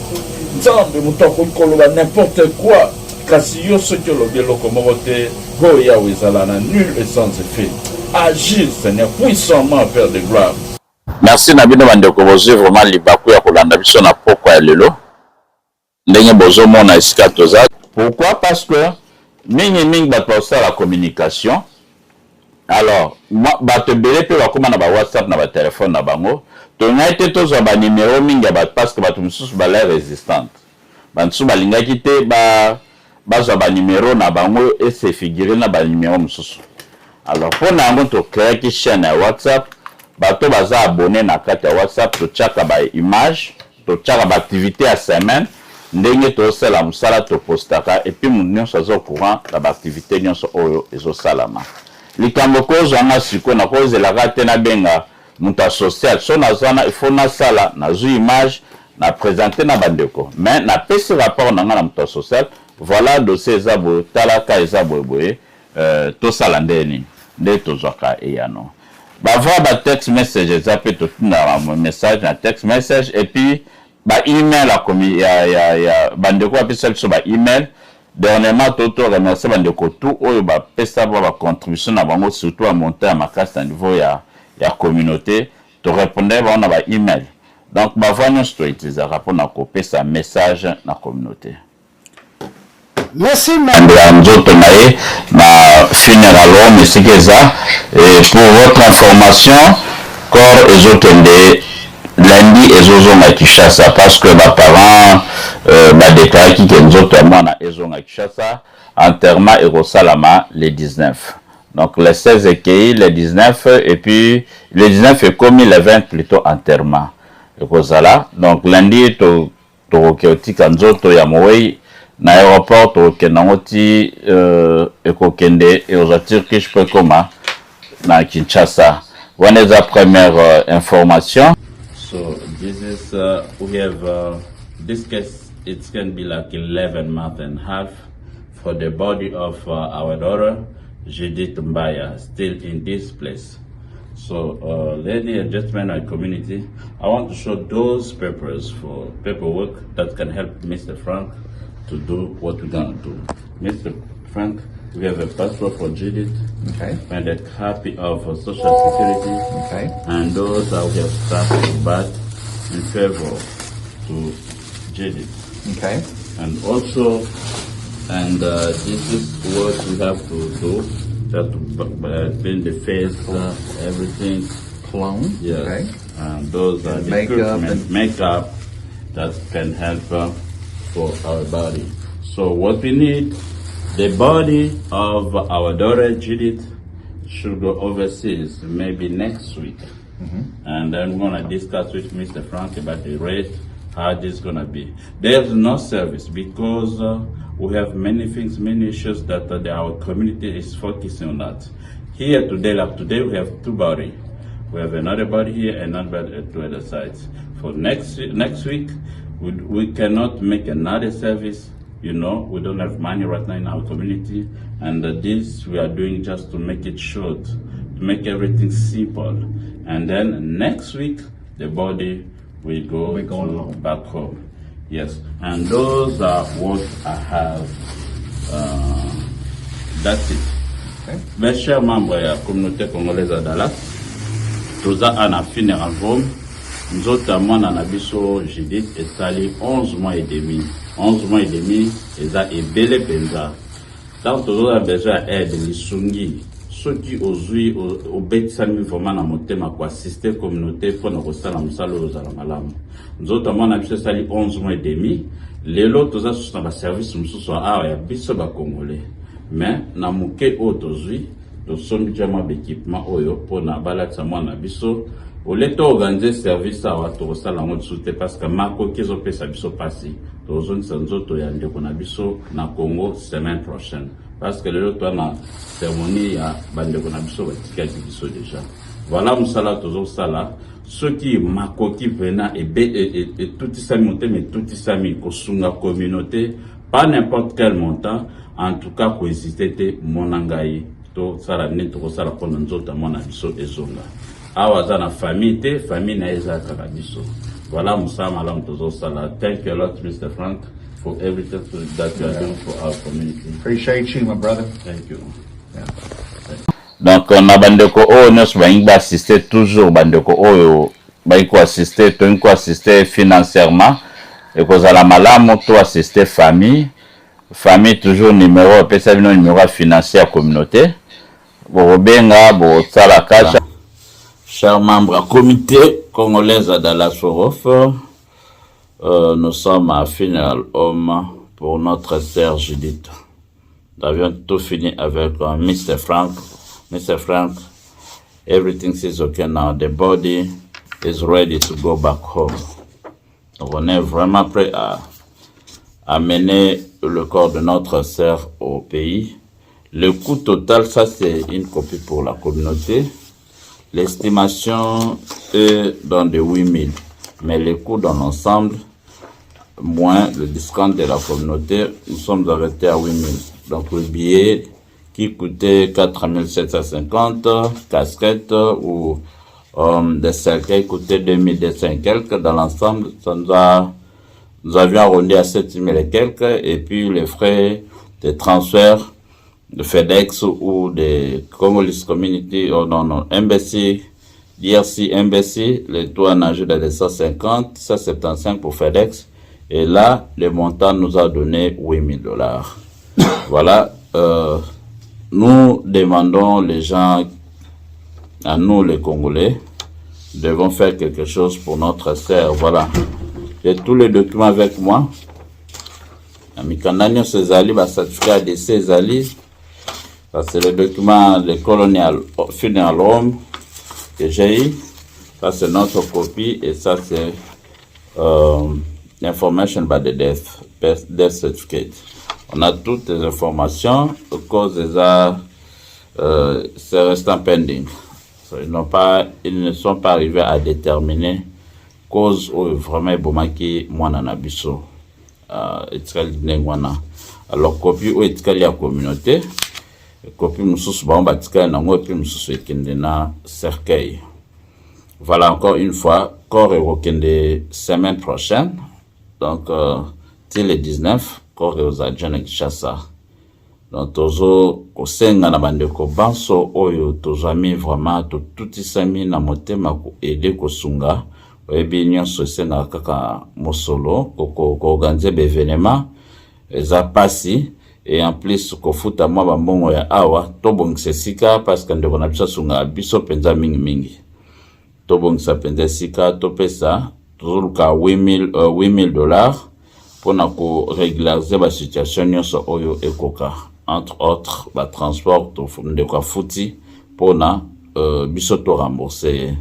Nzambe moto akoki koloba n'importe quoi kasi yo soki olobi eloko moko te oyo yawe ezala na nul et sans effet. Agir Seigneur puissamment Père de gloire. Merci na bino bandeko bozwi vraiment libaku ya kolanda biso na pokwa ya lelo ndenge bozomona esika toza. Pourquoi? Parce que mingi bato basala communication. Alors, bato bele pe bakoma na ba WhatsApp na ba téléphone na bango. To ngaite tozo ba numéro mingi ba parce que bato mususu ba la résistante. Bantu balingaki te bazo ba numéro na bango et se figurer na ba numéro mususu. Alors, pour na ngo to créer ki chaîne ya WhatsApp bato baza abonné na kati ya WhatsApp totiaka ba image totiaka ba activité ya semaine ndenge tosala musala topostaka et puis mundu nyonso aza au courant na ba activité nyonso oyo ezosalama likambo kozwanga siko na kozelaka te na benga muta social so nazana il faut nasala nazwi image na présenter na bandeko mais na pesi rapport nanga na muta social voilà dossier eza boye talaka eza boye tosala ndeni nde tozwaka eyano bavoi ba text message eza pe totuna message na text message et puis ba email ya bandeko apesa biso ba email dernièrement toto remercier bandeko tout oyo bapesa ba contribution na bango surtout à monter à makasi na niveau ya communauté to répondre ba ba email donc bavoi nyonso toitilizaka mpona kopesa message na communauté. Merci, nzoto na ye na funeral home esika eza pour votre information corps ezokende lundi ezozonga Kinshasa parce que baparent badekaraki ke nzoto ya mwana ezonga Kinshasa enterrement ekosalama le 19 donc le 16 ekei le 19 et puis le 19 ekomi le 20 plutôt enterrement ekozala donc lundi tokoki otika nzoto ya mowei na aéroport tokenda ti ekokende eoza Turkish pe koma na Kinshasa. One is the première information. So this is we have this case. It can be like 11 months and a half for the body of our daughter Judith Mbaya still in this place. So ladies and gentlemen of the community, I want to show those papers for paperwork that can help Mr. Frank to do what we're gonna do. Mr. Frank, we have a passport for Judith, okay, and a copy of Social Security, okay, and those that we have started back in favor to Judith, okay, and also, and this is what we have to do, just to clean the face, everything, cologne, yes, okay, and those are the makeup that can help for our body. So what we need, the body of our daughter Judith should go overseas maybe next week. And then we're gonna discuss with Mr. Frank about the rate, how this is gonna be. There's no service because we have many things, many issues that our community is focusing on that. Here today, like today, we have two bodies. We have another body here and another body at the other sides. For next week, we cannot make another service, you know, we don't have money right now in our community, and this we are doing just to make it short, to make everything simple. And then next week, the body will go back home. Yes, and those are what I have. That's it. Okay. Mes chers membres de la communauté congolaise à Dallas, tous à funeral home. Nous autres, mwana na biso Judith esali 11 mois et demi. 11 mois et demi, eza ebele penza. Tant tozola besoin aide lisungi. Soki ozui obetisami vraiment na motema ko assister communauté pour na kosala musalo ozala malamu. Nous autres, mwana biso esali 11 mois et demi. Lelo toza na ba service mususu awa ya biso ba congolais. Mais na muke o tozui tosombi jama d'équipement oyo pour na balakisa mwana biso. Au lieu d'organiser service à Watosala parce que Marco Kizo pesa biso passi, tozone sanzoto ya ndeko na biso na Congo semaine prochaine. Parce que le temps na cérémonie ya bandeko na biso batika biso déjà. Voilà musala tozo sala, ceux qui Marco qui vena et tout ça monté mais tout ça mis kosunga communauté, pas n'importe quel montant, en tout cas ko hésiter monangai to sala neto ko sala pour nzoto mona biso ezonga. Awaza na famille na eza karabiso. Voilà Moussa Malam Tozo Sala. Thank you a lot, Mr. Frank, for everything that you are doing for our community. Appreciate you, my brother. Thank you. Yeah. Donc on a bandeko oyo nyonso balingi assister toujours bandeko oyo baiko assister tolingi assister financièrement ekozala malamu to assister famille toujours numéro pesa bino numéro financier à communauté bobenga bo tsala kasha. Chers membres du comité congolais de Dallas Forof, nous sommes à Funeral Home pour notre sœur Judith. Nous avions tout fini avec Mr. Frank. Mr. Frank, everything is okay now. The body is ready to go back home. Donc on est vraiment prêt à mener le corps de notre sœur au pays. Le coût total, ça c'est une copie pour la communauté. L'estimation est dans de 8 000. Mais le coût dans l'ensemble, moins le discount de la communauté, nous sommes arrêtés à 8 000. Donc le billet qui coûtait 4 750, casquette ou des cercueils coûtaient 2 200 et quelques. Dans l'ensemble, nous avions arrondi à 7 000 et quelques. Et puis les frais de transfert de FedEx ou de Congolese Community, Embassy, DRC Embassy, le taux en âge de 150, 175 pour FedEx. Et là, le montant nous a donné $8 000. Voilà. Nous demandons les gens, à nous les Congolais, devons faire quelque chose pour notre sœur. Voilà. J'ai tous les documents avec moi. Amikandanyo Césali, certificat de Césali. Ça, c'est le document de Colonial Funeral Home que j'ai eu. Ça, c'est notre copie. Et ça, c'est information by the death certificate. On a toutes les informations au cause des c'est restant pending. So, ils ne sont pas arrivés à déterminer cause ou vraiment bomaki mwana na biso. Etikali nengwana. Alors copie ou etikali ya communauté. Copie mususu ba batikali na ngo puis mususu ekende na cercueil. Voilà encore une fois, corps est semaine prochaine. Donc till le 19 corps aux agents Kinshasa. Donc tozo kosenga na bandeko banso oyo tozami vraiment tout isami na motema ko aider kosunga oyebi nyonso esenga kaka mosolo ko organiser be événement eza pasi et en plus kofuta mwa bambongo ya awa tobongisa sika parce que ndeko na biso sunga biso penza mingi tobongisa penza sika topesa tozoluka $8 000 pour ko régulariser la situation nyonso oyo ekoka. Entre autres, le transport de quoi fouti pour biso to rembourser.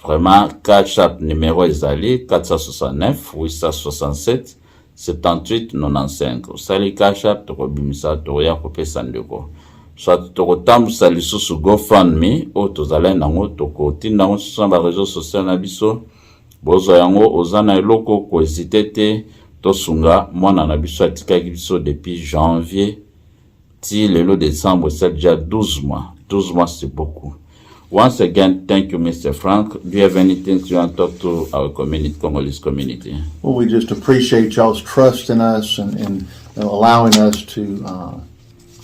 Vraiment, catch-up numéro Isali 469 867 78 95. Sali catch-up to bimisa to ya ko pesa ndeko. Soit to ko tambusa lisusu GoFundMe o to zala nango to ko tinda ngo sur ba réseaux sociaux na biso. Bozo yango ozana eloko ko hésiter to sunga mwana na biso atikaki biso depuis janvier. Si le lot décembre, c'est déjà 12 mois. 12 mois, c'est beaucoup. Once again, thank you, Mr. Frank. Do you have anything you want to talk to our community, Congolese community? Well, we just appreciate y'all's trust in us and allowing us to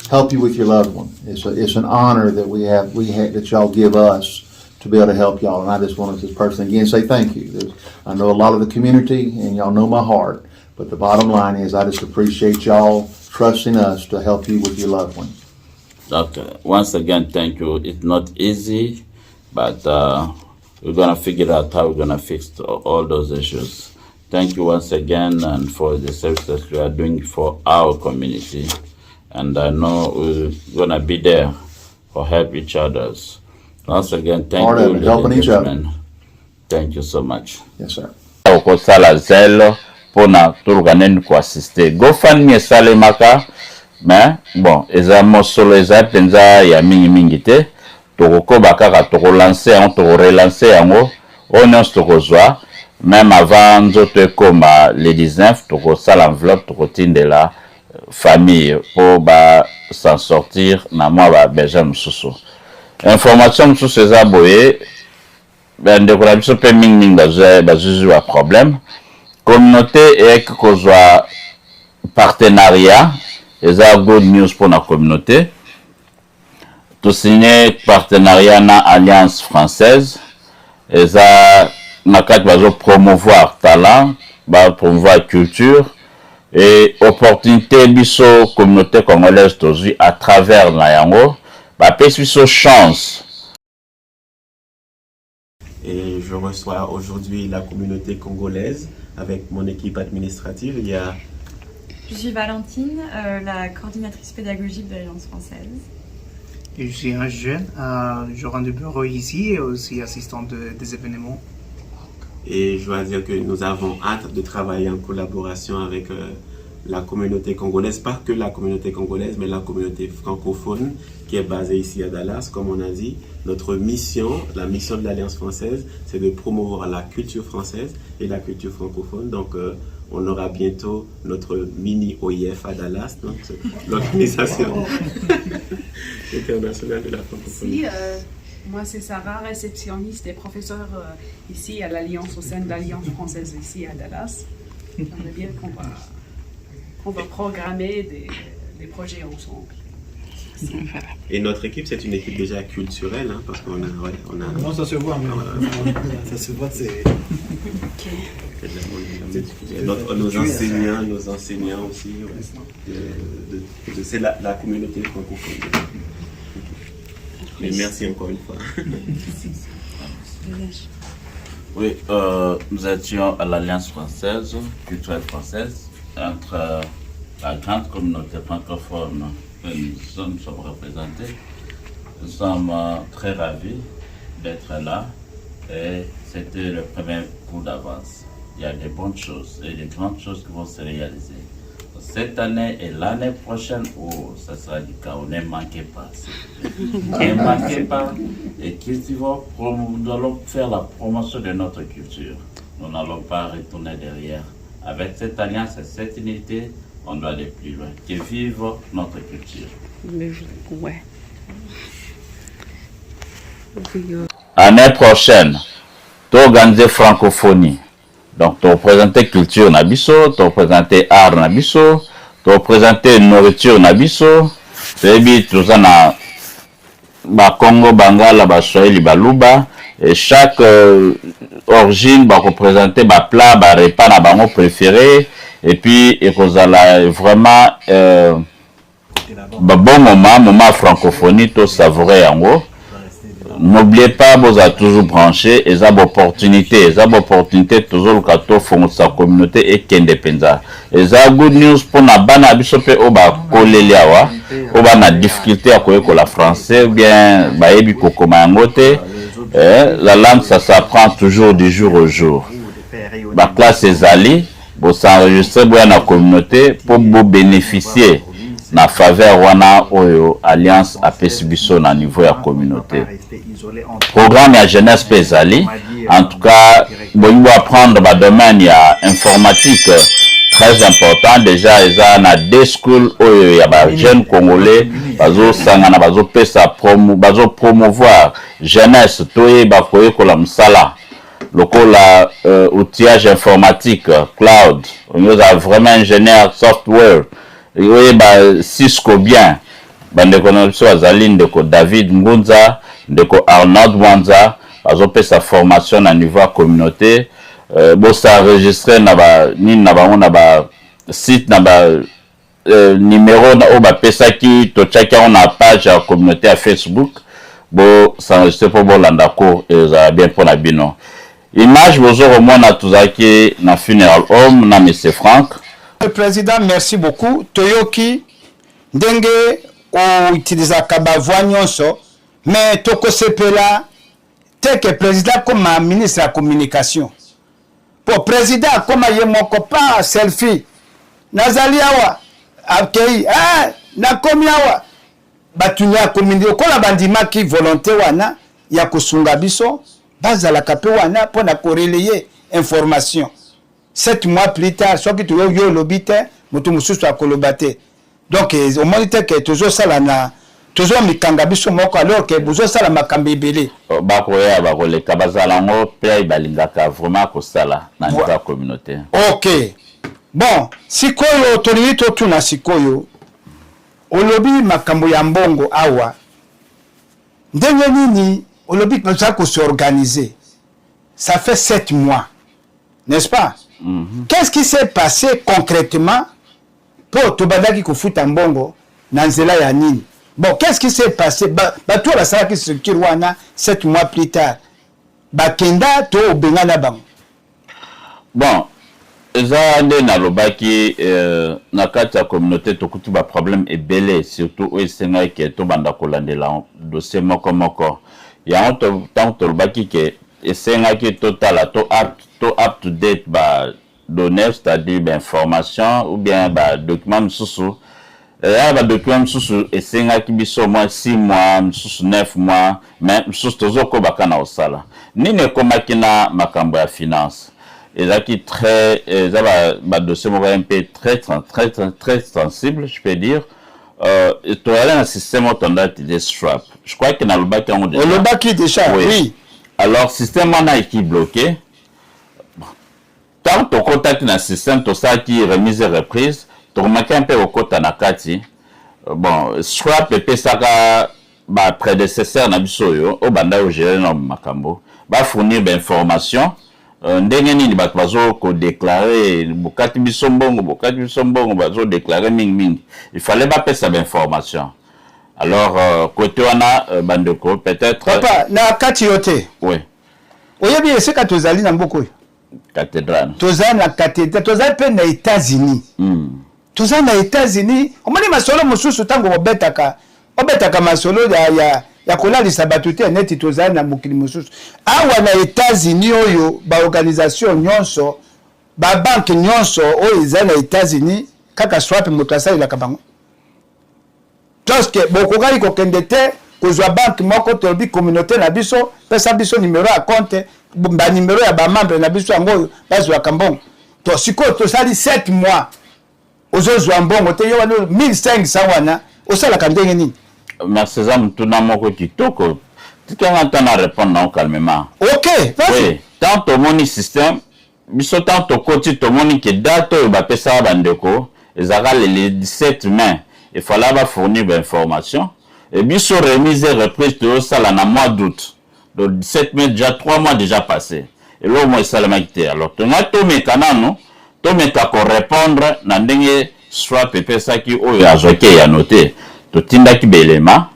help you with your loved one. It's an honor that we have that y'all give us to be able to help y'all. And I just wanted to personally again say thank you. I know a lot of the community, and y'all know my heart. But the bottom line is, I just appreciate y'all trusting us to help you with your loved one. Okay. Once again, thank you. It's not easy, but we're going to figure out how we're going to fix all those issues. Thank you once again and for the services we are doing for our community. And I know we're going to be there for help each other. Once again, thank Part you. of it, helping each other. Thank you so much. Yes, sir. Pona tulukaneni ko assister GoFundMe esalemaka mais bon eza mosolo eza penza ya mingi te tokokoba kaka tokolancer yango tokorelancer yango oyo nyonso tokozwa même avant nzoto ekoma le 19 tokosala enveloppe tokotindela famille po ba s'en sortir na mwa ba besoin mosusu information mosusu eza boye bandeko na biso mpe mingi bazuzwa problème communauté et kozwa partenariat eza good news pour la communauté. To signer partenariat na Alliance française eza na kat bazo promouvoir talent, ba promouvoir culture et opportunité biso communauté congolaise tozui à travers na yango ba pesi biso chance. Et je reçois aujourd'hui la communauté congolaise avec mon équipe administrative. Il y a... Je suis Valentine, la coordinatrice pédagogique de l'Alliance française. Et je suis un jeune, je rends du bureau ici et aussi assistant des événements. Et je dois dire que nous avons hâte de travailler en collaboration avec la communauté congolaise, pas que la communauté congolaise, mais la communauté francophone qui est basée ici à Dallas. Comme on a dit, notre mission, la mission de l'Alliance française, c'est de promouvoir la culture française et la culture francophone. Donc, on aura bientôt notre mini OIF à Dallas, donc l'organisation internationale de la francophonie. Moi, c'est Sarah, réceptionniste et professeure ici à l'Alliance, au sein de l'Alliance française ici à Dallas. J'aimerais bien qu'on va programmer des projets ensemble. Et notre équipe, c'est une équipe déjà culturelle, hein, parce qu'on a, Non, ça se voit, mais ça se voit, c'est... Nos enseignants aussi, c'est la communauté francophone. Mais merci encore une fois. Oui, nous étions à l'Alliance française, culturelle française, entre la grande communauté francophone que nous sommes représentés. Nous sommes très ravis d'être là et c'était le premier coup d'avance. Il y a des bonnes choses et des grandes choses qui vont se réaliser. Cette année et l'année prochaine, ça sera du cas, ne manquez pas. Ne manquez pas. Et nous allons faire la promotion de notre culture. Nous n'allons pas retourner derrière. Avec cette alliance et cette unité, on doit aller plus loin. Que vive notre culture. Ouais. Année prochaine, tu organises francophonie. Donc, tu représentes culture nabiso, tu représentes art nabiso, tu représentes nourriture nabiso, tu as Congo, Bangala, Swahili, Baluba, et chaque origine va représenter ba plat, ba repas na bango préféré, et puis il y a vraiment bon moment francophonie, tout savourer en haut. N'oubliez pas, vous avez toujours branché, et ça opportunité toujours le cadeau pour sa communauté et qu'indépendant. Et ça good news pour na bana bisope oba koleliawa, oba na difficulté à connaître la français, bien ba ebi kokoma ngote. La langue ça s'apprend toujours du jour au jour. Ba classe ezali, vous s'enregistrer dans la communauté pour vous bénéficier na faveur wana oyo alliance apesi biso na niveau ya communauté. Programme ya jeunesse pesali, en tout cas, vous apprendre le domaine ya informatique très important. Déjà, il y a des schools où il y a des jeunes congolais, bazo promouvoir jeunesse, toye bakoye kola msala. Lokola outillage informatique, cloud, nous avons vraiment ingénieur software. Oui, Cisco bien. Bandeko na biso azali ndeko David Ngunza, ndeko Arnaud Mwanza, azope sa formation na niveau communauté. Bo sa enregistrer na ba site na ba numéro na oba pesa ki to chaka on a page ya communauté à Facebook. Bo sa enregistrer pour bolanda ko eza bien pour na bino. Image bozo remona tuzaki na funeral home na monsieur Franck. Le président, merci beaucoup. Toyoki, ndenge o utilisaka ba voix nyonso, mais toko sepela tel que président comme ministre de la communication. Pour président comme ye moko pa selfie. Nazali awa akei na komi awa batunya communication kola bandima ki volonté wana ya kosunga biso bazala kape wana pona ko relayer information. 7 mois plus tard, soit que tu as eu l'obité, mais tu as colobate. Donc, au moins, tu as toujours ça là, toujours mis kangabiso moko alors que vous avez ça la makambébélé. Bakoya, bakole, kabazalango, pay balingaka vraiment ko sala na la communauté. Ok. Bon, sikoyo, tonito tuna sikoyo, olobi makambo ya mbongo awa, ndenge nini, olobi kwa ko s'organiser. Ça fait 7 mois, n'est-ce pas? Qu'est-ce qui s'est passé concrètement pour Tobadaki Kofuta Mbongo Nanzela Yanini? Bon, qu'est-ce qui s'est passé? Tout la salle qui se kirwana 7 mois plus tard. Bakenda to Bengana Bang. Bon, eza nde nalobaki na kati ya communauté tokuti ba problème ebele surtout oyo esengaki ke tobanda kolandela dossier moko yango ntango tolobaki ke esengaki totala to up to date ba données, c'est-à-dire ba information ou bien ba document mosusu ba document mosusu esengaki biso moins 6 mois mosusu 9 mois mais mosusu tozokobaka na osala nini ekomaki na makambo ya finance. Et très, dossier un peu très sensible, je peux dire. Tu as un système de strap. Je crois que dans le bac, on le bac est déjà, oui. Alors, système on a qui bloqué. Tant tu contactes dans le système, tout ça qui est remise et reprise, tu remarques un peu au côté de Nakati. Bon, strap et ça va prédécesseur na bisoyo, au banda au gérer dans Makambo, va fournir des informations. Ndenge nini bato bazo ko déclarer bokati bisombongo bazo déclarer ming il fallait pas pesa d'information. Alors côté wana bandeko peut-être papa na kati yote oui oyebi esika tozali na mboko cathédrale tozali na cathédrale tozali pe na États-Unis tozali na États-Unis omoni masolo mosusu tango obetaka masolo ya kolalisa bato te neti tozali na mokili mosusu awa na États-Unis oyo ba organisation nyonso ba banque nyonso oyo ezali na États-Unis kaka swap moto asalelaka bango toske bokokaki kokende te kozwa banque moko tolobi communauté na biso pesa biso numéro ya compte ba numéro ya ba membre na biso yango oyo bazwaka mbongo to sikoyo tosali 7 mois ozozwa mbongo te yo wana 1500 wana osalaka ndenge nini. Merci Zam, tout n'a pas kitoko. Tu peux entendre répondre non calmement. Ok, vas-y. Oui, tant ton moni système, biso tant ton côté ton moni qui date au bapé ça bandeko, ils auront les 17 mains. Il fallait ba fournir l'information. Et biso remise et reprise de ça là na mois d'août. Donc 17 mai déjà 3 mois déjà passé. Et là au moins ça la maquité. Alors tu as tout mécana non, tout méca pour répondre na ndenge soit pépé ça qui au ya joké ya noté. Totindaki belema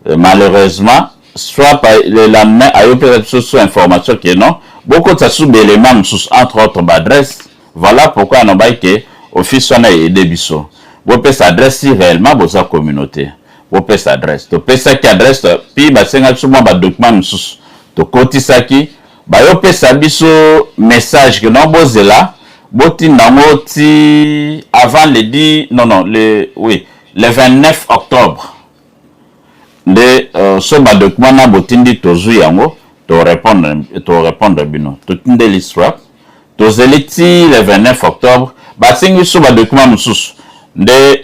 malheureusement soit le lendemain a eu peut-être sous information que non beaucoup de ça sous belema entre autres adresse voilà pourquoi on a que office on a aidé biso vous pouvez s'adresser réellement pour sa communauté vous pouvez s'adresser to pesa qui adresse puis ba senga sous moi ba document sous to koti saki ba yo pesa biso message que non bozela boti ngoti avant le 10 non le 29 octobre de ce document na botindi tozu yango to répondre bino to tinde l'histoire to zeliti le 29 octobre ba singi so document mususu de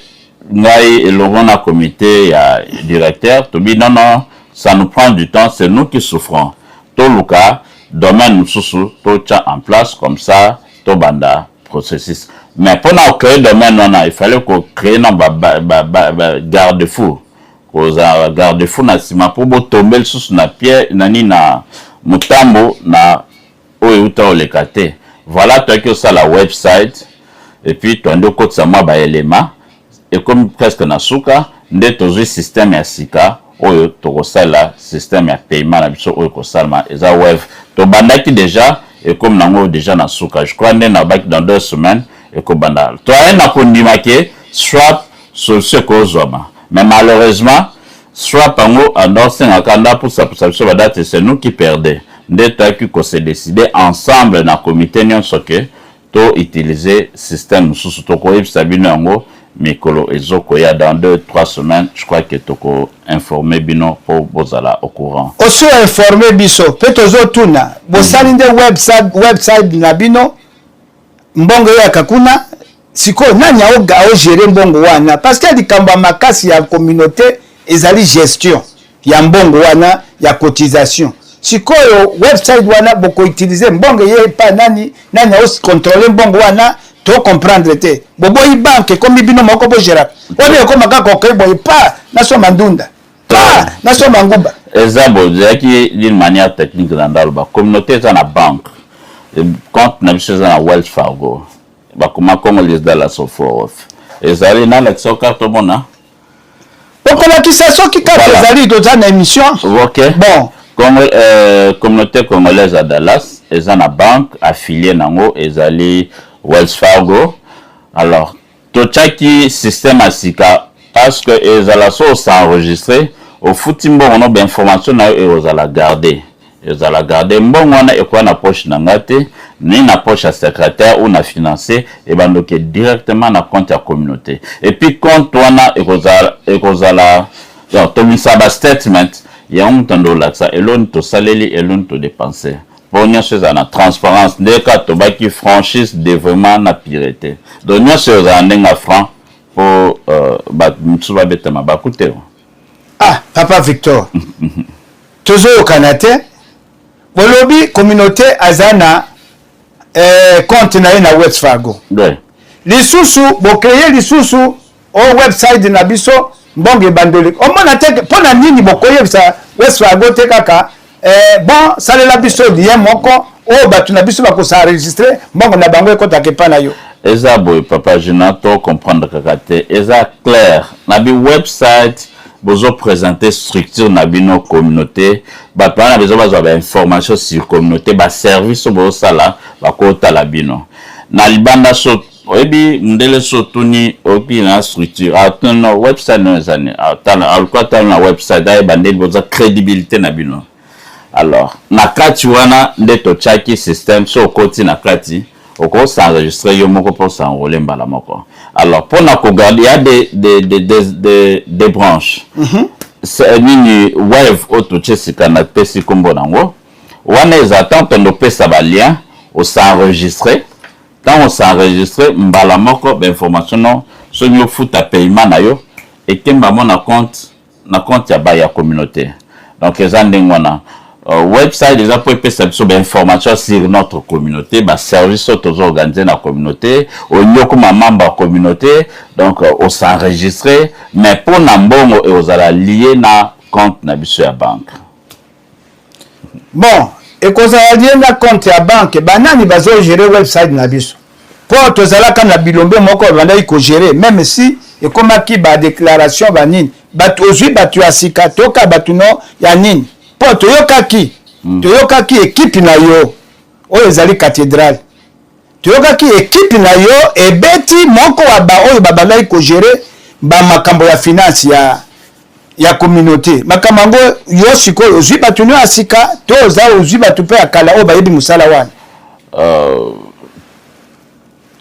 ngai elongo na comité ya directeur to bi non ça nous prend du temps c'est nous qui souffrons to luka domaine mususu to tcha en place comme ça to banda processus. Mais pour nous créer domaine, il fallait qu'on crée un garde-fou. Garde-fou na sima pour tomber sous na pierre nani na mutambo na oyuta olekate. Voilà toi que ça la website et puis toi ndo côté ça moi ba élément et comme presque na suka ndé tozo système ya sika oyo to sala système ya paiement na biso oyo ko salma eza web to bandaki déjà et comme nango déjà na suka je crois na baki dans 2 semaines et ko banda to a kondima ke swap solution ko zoma mais malheureusement swap pango andorse ngakanda pour ça ba date c'est nous qui perdait ndé to qui ko se décider ensemble na comité nyonso ke to utiliser système sous to ko ibsa bino yango mikolo ezoko ya dans 2-3 semaines je crois que toko informer bino pour bozala au courant oso informer biso petozo tuna bosali nde website na bino mbongo ya kakuna siko nani o gérer mbongo wana parce que likambo makasi ya communauté ezali gestion ya mbongo wana ya cotisation sikoyo website wana boko utiliser mbongo ye pa nani o contrôler mbongo wana to comprendre te boboyi banque comme bino moko bo gérer wala ko makako ko boy pa na so mandunda pa na so manguba ezabo zaki d'une manière technique dans la communauté dans la banque compte na biso na Wells Fargo ba kuma congolais dans la sofor ezali na la carte bona donc la qui ça qui carte ezali dans émission OK bon communauté congolaise à Dallas ezana banque affiliée nango ezali Wells Fargo. Alors, tochaki système à sika parce que les alasso s'enregistrer au footimbo on a bien information na et aux ala garder. Ils ala garder mbongo na et quoi na poche na ngate ni na poche à secrétaire ou na financier et ben donc directement na compte à communauté. Et puis compte wana et aux ala donc to misaba statement ya umtando laksa elon to saleli elon to dépenser. Pour nous, c'est la transparence. Dès que tu as qui franchise développement na pireté. Donc nous, c'est un franc pour Ah, Papa Victor. Toujours au Canada, le lobby communauté Azana compte na Wells Fargo. Oui. Les sous-sous, vous créez les sous-sous au website de Nabiso, bon, bandoli. Au moins, pour la ligne, vous créez ça, Wells Fargo, tekaka. Bon, ça le labiso lien moko o batu na biso ba ko s'enregistrer mbongo na bango ko takepa na yo. Eza boy papa je n'entends comprendre kakate eza clair na bi website bozo présenter structure na bino communauté ba pa na bezo ba information sur communauté ba service bo sala ba ko tala bino na libanda so oyebi ndele so tuni opi na structure atano website no zani atana alko na website ay bandeli boza crédibilité na bino. Alors, na kati wana ndeto chaki système so koti na kati oko s'enregistrer yo moko pour s'enrôler mbala moko. Alors, pour na ko garder il y a des branches. C'est nini wave auto chesika na pesi kombo nango. Wana ezatan tondo pesa ba lien au s'enregistrer. Quand on s'enregistrer mbala moko ba information non so nyo futa paiement na yo et kemba mon na compte ya ba ya communauté. Donc ezandeng wana website déjà pour passer sur information sur notre communauté bah service aux organisés dans la communauté au niveau comme membre de communauté donc on s'enregistrer mais pour nambongo et aux ala lié na compte na biso ya banque bon et qu'on a lié na compte ya banque banani bazo gérer website na biso pour tozala kana bilombe moko banda iko gérer même si et comme qui ba déclaration banini batu ozui batu asika toka batu no ya nini po toyokaki équipe na yo oyo ezali cathédrale toyokaki équipe na yo ebeti moko wa ba oyo babandaki ko gérer ba makambo ya finance ya communauté makambo yo sikoyo ozwi batu no asika to oza ozwi batu pe akala oyo bayebi musala wana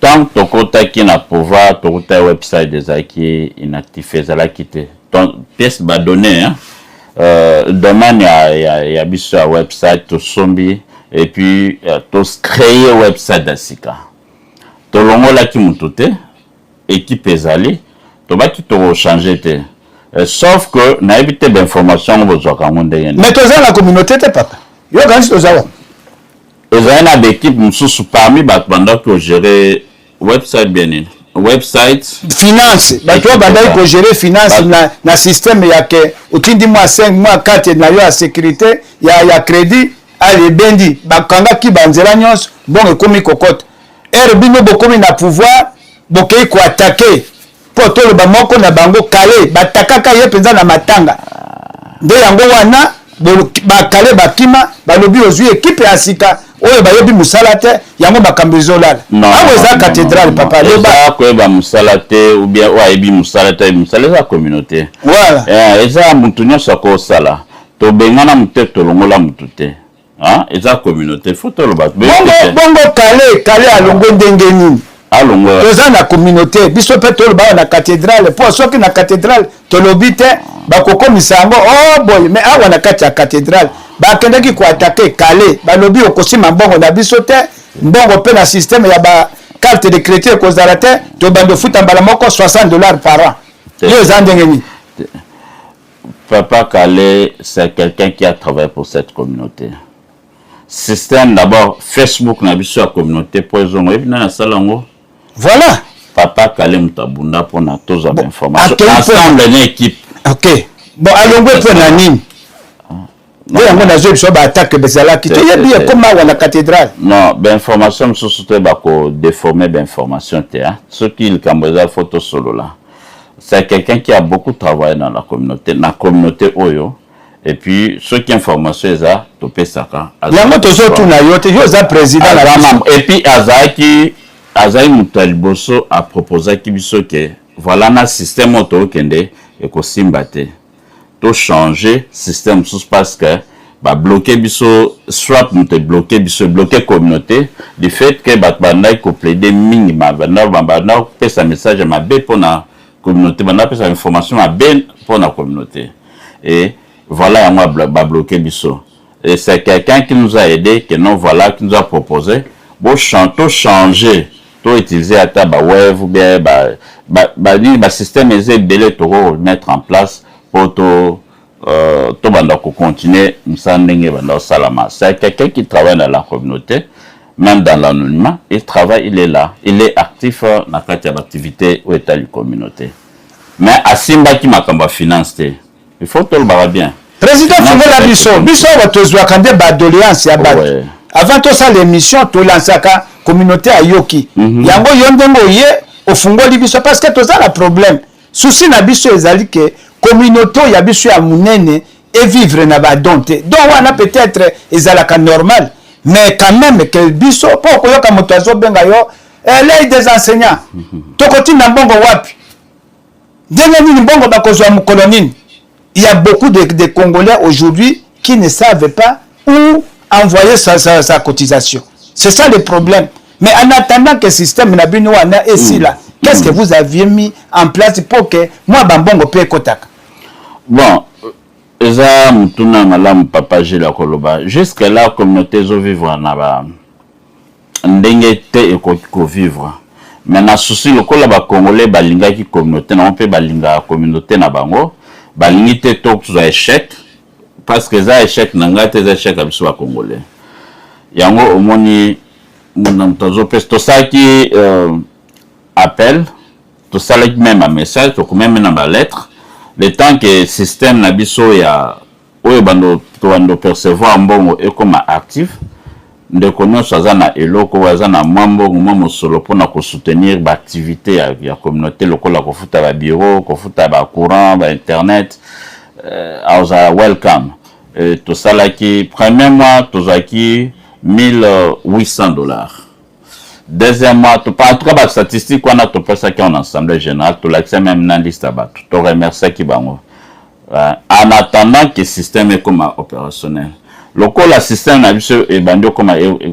tant tokotaki na pouvoir tokota website ezalaki inactif ezalaki te donc pièce ba donné hein domaine ya biso ya website to sombi et puis to créer website d'asika to longola ki mutu te équipe ezali to baki to changer te sauf que na éviter d'information besoin kango ndenge mais to za la communauté te papa yo gansi to za wa ezali na d'équipe mususu parmi bato bandaki ko gérer website bien website finance bato bandaki ko gérer finance na système ya ke otindi mois 5 mois 4 na yo ya sécurité ya crédit ali bendi bakanga ki banzela nyonso bon ekomi kokota bino bokomi na pouvoir bokei ko attaquer po to ba moko na bango kale batakaka ye penza na matanga nde yango wana bakale bakima balobi ozwi équipe ya sika oyo bayebi musala te yango bakambi zolala awo eza cathédrale papa leba koyeba musala te ou bien oyebi musala te musala eza communauté voilà eza mutu nyonso akosala tobengana mutu tolongola mutu te eza communauté faut toloba bongo kale alongo ndenge nini alongo toza na communauté biso mpe toloba na cathédrale po soki na cathédrale tolobi te bakokomisa yango oh boy mais awa na kati ya cathédrale bakendaki koatake kale balobi okosima mbongo na biso te mbongo mpe na système ya ba carte de crédit ekozala te tobanda ofuta mbala moko $60 par an yo eza ndenge nini Papa Kale c'est quelqu'un qui a travaillé pour cette communauté système d'abord Facebook na biso ya communauté po ezongo ebi na salango voilà Papa Kale mutabunda pour na toza information ensemble une équipe ok bon alongwe pour na nini non yango na zo biso ba attaque bezalaki te yebi comme na cathédrale non ben information mosusu te bako déformer ben information te hein ce qu'il kamboza photo solo là c'est quelqu'un qui a beaucoup travaillé dans la communauté oyo et puis ceux qui information eza topesaka yango tozo tuna yo te yo za président et puis azaki Azaï Moutaliboso a proposé que voilà un système auto-kende et que simbate. To changer système sous parce que ba bloquer biso soit nous te bloquer communauté du fait que ba ko plaider minimum ba pesa message ma be pour la communauté ba pesa information ma be pour la communauté et voilà moi ba bloquer biso et c'est quelqu'un qui nous a aidé que non voilà qui nous a proposé bon changer to utiliser ata ba web ou bien ba système est belé to mettre en place pour to banda ko continuer msandenge banda salama. C'est quelqu'un qui travaille dans la communauté, même dans l'anonymat, il travaille, il est là, il est actif dans l'activité où est la communauté. Mais à Simba qui m'a comme finance, il faut tout le barrer bien. Président Fungola Bisso va te jouer quand des doléances ya bat. Avant tout ça l'émission to lansaka communauté à Yoki. Yango yondengo ye au Fungoli Bisso parce que tout ça le problème. Souci na Bisso ezali que communauté ya biso ya munene et vivre na badonte donc wana peut-être ezalaka normal mais quand même que biso po koyoka moto azobenga yo l'aide des enseignants tokoti na mbongo wapi ndenge nini mbongo bakozwa mokolo nini. Il y a beaucoup de Congolais aujourd'hui qui ne savent pas où envoyer sa cotisation. C'est ça le problème. Mais en attendant que le système n'a bino wana ici là, qu'est-ce que vous aviez mis en place pour que moi bambongo pe kotaka? Bon, eza mutuna malamu papa Gila Koloba. Jusque là la communauté zo vivre na ba ndenge te ko vivre. Mais na souci lokola ba Congolais balinga ki communauté na pe balinga communauté na bango, balingi te to za échec parce que za échec nanga te za échec abiso ba Congolais. Yango omoni mutazo pesto saki appel to sala même un message to même na ba lettre. Le temps que le système nabiso ya oyo bando percevoir mbongo et comme actif de connaître sazana eloko wazana mwambo solo pona ko soutenir ba activité ya communauté lokola ko futa ba bureau ko futa ba courant ba internet auza welcome to sala ki premier mois to zaki $1,800. Deuxième mois, tu parles trop de statistiques, on a tout ça qui est en assemblée générale, tu l'as même dans la liste à battre. Tu remercies qui bango. En attendant que le système est comme opérationnel. Le système est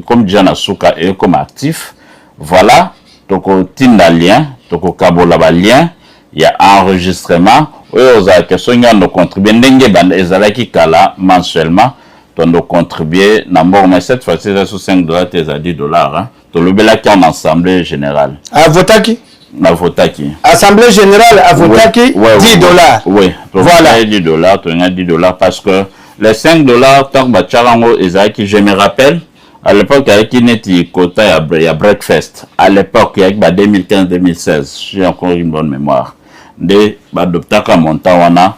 comme déjà Nasuka est comme actif. Voilà, tu as lien, tu as lien, il y a enregistrement. Oui, vous avez question de contribuer. Kala mensuellement, tu as contribué. Mais cette fois-ci, c'est sur $5, tu as $10. Le bel qui en assemblée générale. À Votaki? À Votaki. Assemblée générale à Votaki, $10. Oui, voilà. $10, tu as $10 parce que les $5, tant que je me rappelle, à l'époque, il y avait quota, il y a breakfast. À l'époque, il y a 2015-2016, j'ai encore une bonne mémoire. De Badoptaka Montawana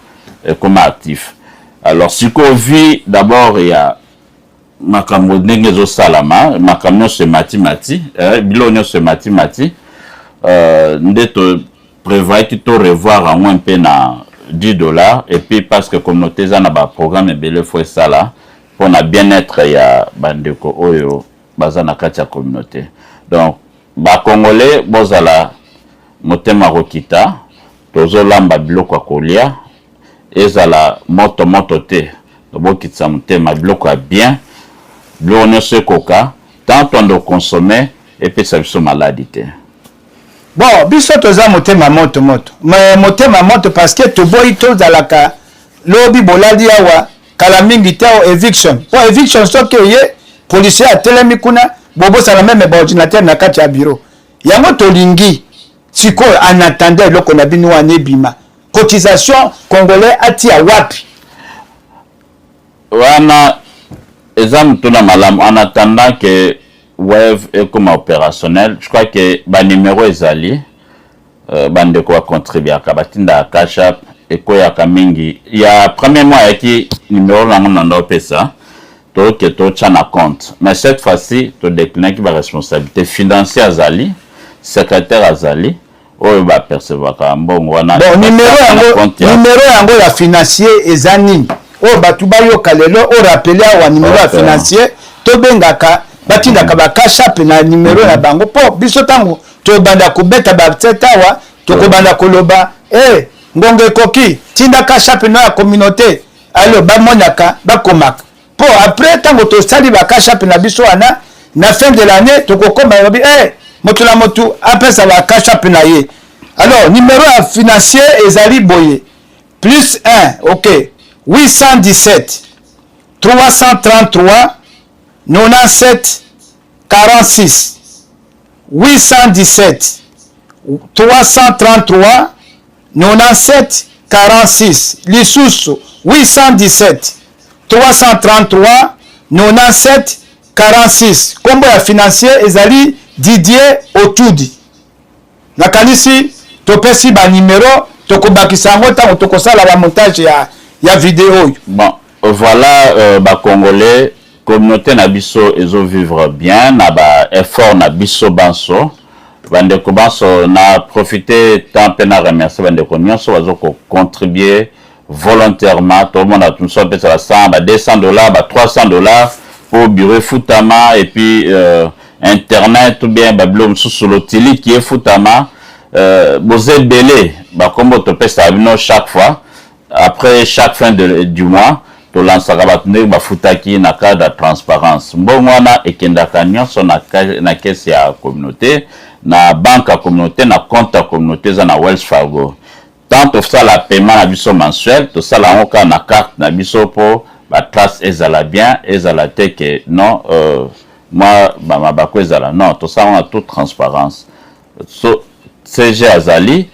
comme actif. Alors, si qu'on vit, d'abord, il y a makambo ndenge zo salama makamno se mati bilonyo se mati ndeto prévoit ki to revoir en moins peu na $10 et puis parce que communauté za na ba programme belé foi sala pour na bien-être ya bandeko oyo bazana kati ya communauté. Donc ba congolais bozala motema rokita tozo lamba biloko kolia ezala moto te tobokitsa motema biloko bien. L'on se coca, tant on doit consommer et puis ça se maladie. Bon, biso toza motema moto. Mais motema moto parce que to boy to zalaka lobi boladi awa kala mingi tao eviction. Pour eviction so que ye policier a telemi kuna bobo sala même ba ordinateur na kati ya bureau. Yango to lingi siko en attendant loko na binu ane bima. Cotisation congolais ati a wapi. Wana en attendant que Wave est comme opérationnel, je crois que le numéro est allé, bande quoi contribuer à Kabatinda, Kachap, et quoi Kamingi. Il y a premièrement qui numéro dans pesa, toi que toi tu as compte. Mais cette fois-ci, tu déclines qui va responsabilité financière Azali, secrétaire Azali, ou va percevoir comme bon numéro yango la financier ezani. Oh batuba yo kalelo o rappeler wa numéro financier to bengaka batindaka ba cash app na numéro na bango po biso tango to banda ko beta ba tsetawa to ko banda ko loba ngonge koki tinda cash app na communauté alors ba monaka ba komaka po après tango to sali ba cash app na biso ana na fin de l'année to ko koma yobi moto la moto après ça va cash app na ye alors numéro financier ezali boye plus 1 OK 817 333 97 46 817 333 97 46 lisusu 817 333 97 46 kombo ya financier ezali Didier Otudi nakanisi topesi ba numéro tokobakisa yango tango tokosala ba montage ya vidéo. Bon voilà ba congolais communauté na biso ezo vivre bien na ba effort na biso banso bandeko banso na profiter tant pe na remercier bandeko nyonso bazo ko contribuer volontairement tout le monde a tout ça peut être 100 ba $200 ba $300 pour bureau futama et puis internet ou bien ba blom sous l'otili qui est futama bozé belé ba kombo to pesa bino chaque fois après chaque fin du mois to lansaka batune bafutaki na cadre de transparence mbongo wana ekendaka nyonso na caisse ya communauté na banque ya communauté na compte ya communauté za na Wells Fargo tant tosala paiement na biso mensuel tosala yango kaka na carte na biso po batrace ezala bien ezala te ke non moi bamabako ezala non tosala na toute transparence so CG azali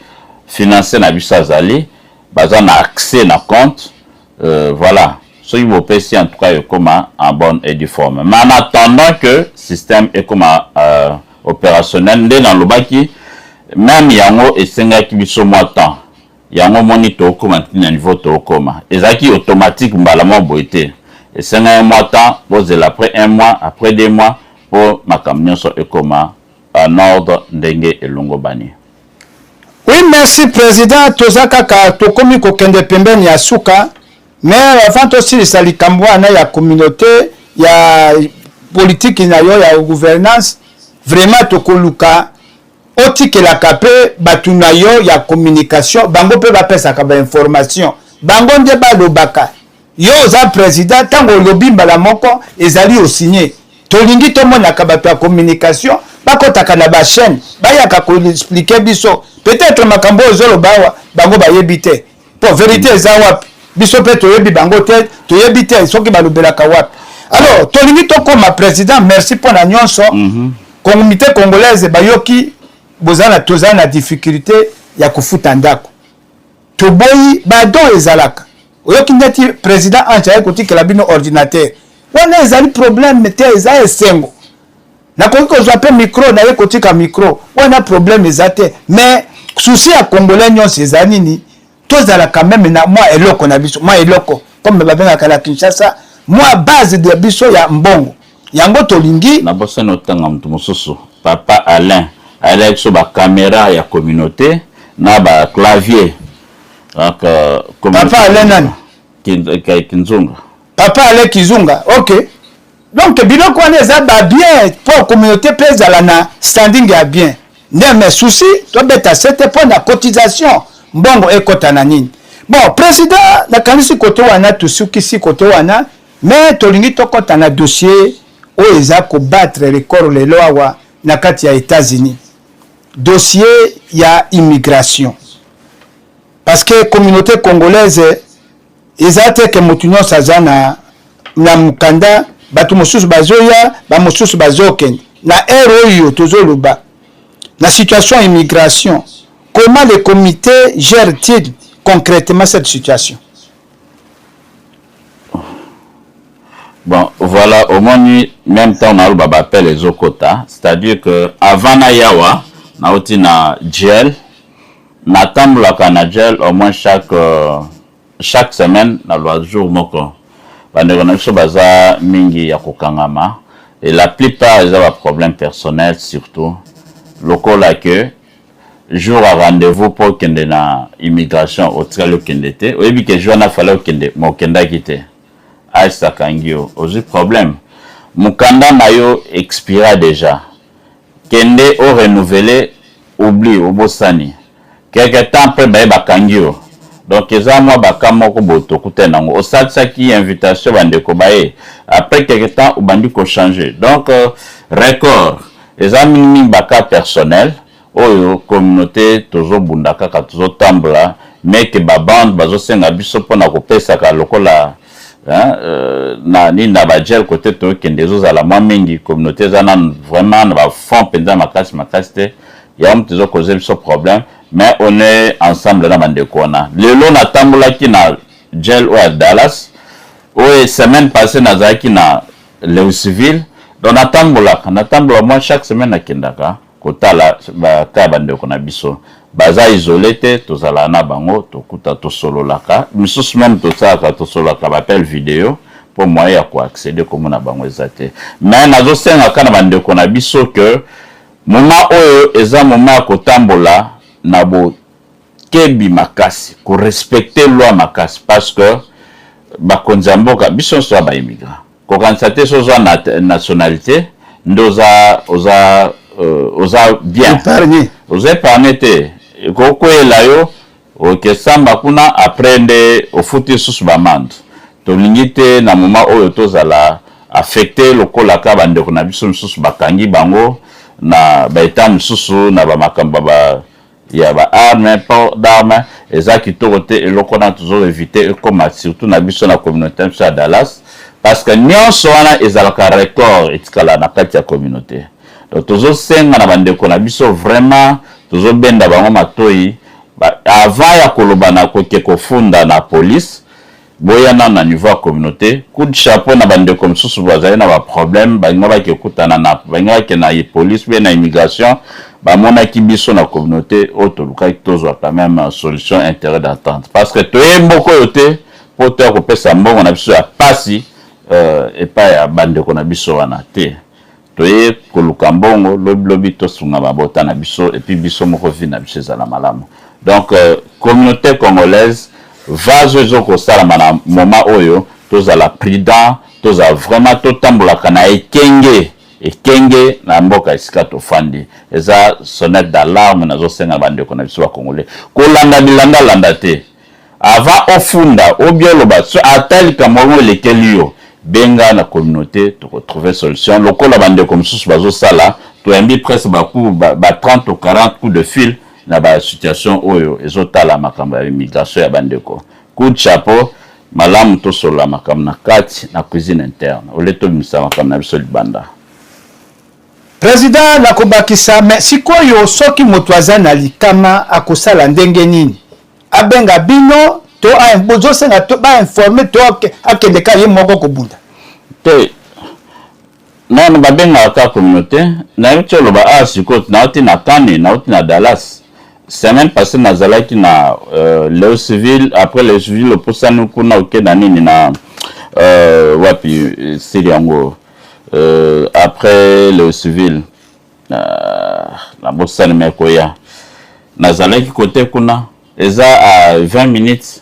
financé na biso azali baza na accès na compte voilà so il faut en tout cas comme en bonne et due forme mais en attendant que système est comme opérationnel dans le baki même yango esengaki biso mwa temps yango moni to koma na niveau to koma ezaki automatique mbala mo boité esenga mwa temps bozela après un mois après 2 mois pour makamnyo so ekoma en ordre ndenge elongo bani. Oui, merci président tozaka ka tokomi ko kende pembeni ya suka mais avant aussi ça likambwa na ya communauté ya politique na yo ya gouvernance vraiment tokoluka otikela kape batuna yo ya communication bango pe bapesa ka ba information bango nde balobaka yo za président tango lobi mbala moko ezali o signé tolingi to mona ka ba communication bakotaka na ba chaîne bayaka ko expliquer biso peut-être makambo ozolo bawa bango bayebite pour vérité eza wapi biso pe toyebi bango te toyebite soki balobelaka wapi alors tolingi to koma président merci pour na nyonso communauté congolaise bayoki bozana tozana difficulté ya kufuta ndako toboyi bado ezalaka oyoki ndeti président ancha kotikela bino ordinateur wana ezali problème te eza esengo na ko zo pe micro na ye kotika micro wana problème ezate mais souci ya congolais nyonso ezali nini tozala quand même na moi eloko na biso moi eloko comme babenga kala Kinshasa moi base de biso ya mbongo yango tolingi na bossa notanga mtu mosusu papa Alain avec so ba caméra ya communauté na ba clavier donc papa Alain nani Kinzunga papa Alain Kizunga OK donc biloko wana eza ba bien pour communauté pezala na standing ya bien ne mais souci to beta c'était pour la cotisation mbongo ekota na nini bon président na kanisi koto wana tusuki si koto wana mais tolingi tokota na dossier o eza ko battre record le loi na kati ya États-Unis dossier ya immigration parce que communauté congolaise ezate ke mutunyo sazana na mukanda batu mosusu bazoya ba mosusu bazoken na ROI tozoluba la situation immigration comment le comité gère-t-il concrètement cette situation? Bon, voilà, au moins, même temps, on a eu appel les Okota, c'est-à-dire que avant Nayawa, on a eu na gel, na tambla kana gel au moins chaque semaine, na loi jour moko. Banderonaxo baza mingi ya kokangama et la plupart ils ont des problèmes personnels surtout. Loko la que jour à rendez-vous pour kende na immigration au tralo kendete. Oyebi que jour na fallait kende mo kenda kite. Aïsa kangio, ozi problème. mukanda na yo expira déjà kende o renouveler oublie obosani quelque temps après baye bakangi yo donc eza mwa bakamoko boto kutenango osatisaki invitation bandeko baye après quelque temps obandi ko changer donc record eza mingi baka personnel oyo communauté tozo bunda kaka tozo tambla mais que ba bande bazo senga biso pona ko pesa ka lokola na ni na ba gel côté to kende zo za la mwa mingi communauté za na vraiment na ba fond penza makasi te ya mtezo causer biso problème mais on est ensemble na bandeko wana lelo na tambola ki na gel ou à Dallas ou semaine passée na zaki na Léo Civil donc na tambola moi chaque semaine na kendaka kotala ba ka bandeko na biso baza isolé te tozala na bango tokuta tosololaka misusu même tosaka tosololaka bapel vidéo pour moi ya ko accéder comme na bango ezate mais nazo senga kana bandeko na biso que moment oyo eza moment kotambola na bo kebi makasi ko respecter loi makasi parce que ba konzamboka biso so ba immigrant ko kansate so zo nationalité ndoza oza bien oza épargné te koko elayo okesamba kuna aprende ofuti susu bamande tolingi te na moment oyo tozala affecté lokola ka bandeko na biso misusu bakangi bango na baeta misusu na bamakambo ya ba arme port d'arme eza kitoko te eloko na toujours éviter ekoma surtout na biso na communauté ya Dallas parce que nyonso wana ezalaka record etikala na kati ya communauté donc toujours senga na bandeko na biso vraiment toujours benda bango matoi avant ya koloba na koke kofunda na police boya na niveau ya communauté coup de chapeau na bandeko misusu bazali na ba problème bango ba kekutana na bango ke na police bien na immigration ba mona ki biso na communauté otoluka kitozwa quand même solution intérêt d'attente parce que toye mboko yote poto ko pesa mbongo na biso ya pasi et pas ya bandeko na biso wana te toye koluka mbongo lobi tosunga babota na biso et puis biso moko vi na biso za la malamu donc communauté congolaise vazo zoko sala na moment oyo tozala prudent toza vraiment totambolaka na ekenge na mboka esika tofandi eza sonnette d'alarme nazo senga bandeko na biso ba congolais kolanda bilanda landa te avant ofunda obioloba so atalika mongo lekeli yo benga na communauté to retrouver solution lokola bandeko misusu bazo sala to embi presque ba 30 ou 40 coups de fil na ba situation oyo ezotala makambo ya immigration ya bandeko coup de chapeau malamu to sola makambo na kati na cuisine interne oleto bimisa makambo na biso libanda président la kobakisa mais sikoyo soki moto aza na likama akosala ndenge nini abenga bino to bozo senga to ba informer to akende ka ye moko kobunda te non babenga ka communauté na yoto lo ba sikoyo na oti na Kane na oti na Dallas semaine passée nazalaki na Léo Civil après les civils le posanu kuna okenda nini na wapi siriango après le civil la bosani mekoya nazalaki côté kuna eza à 20 minutes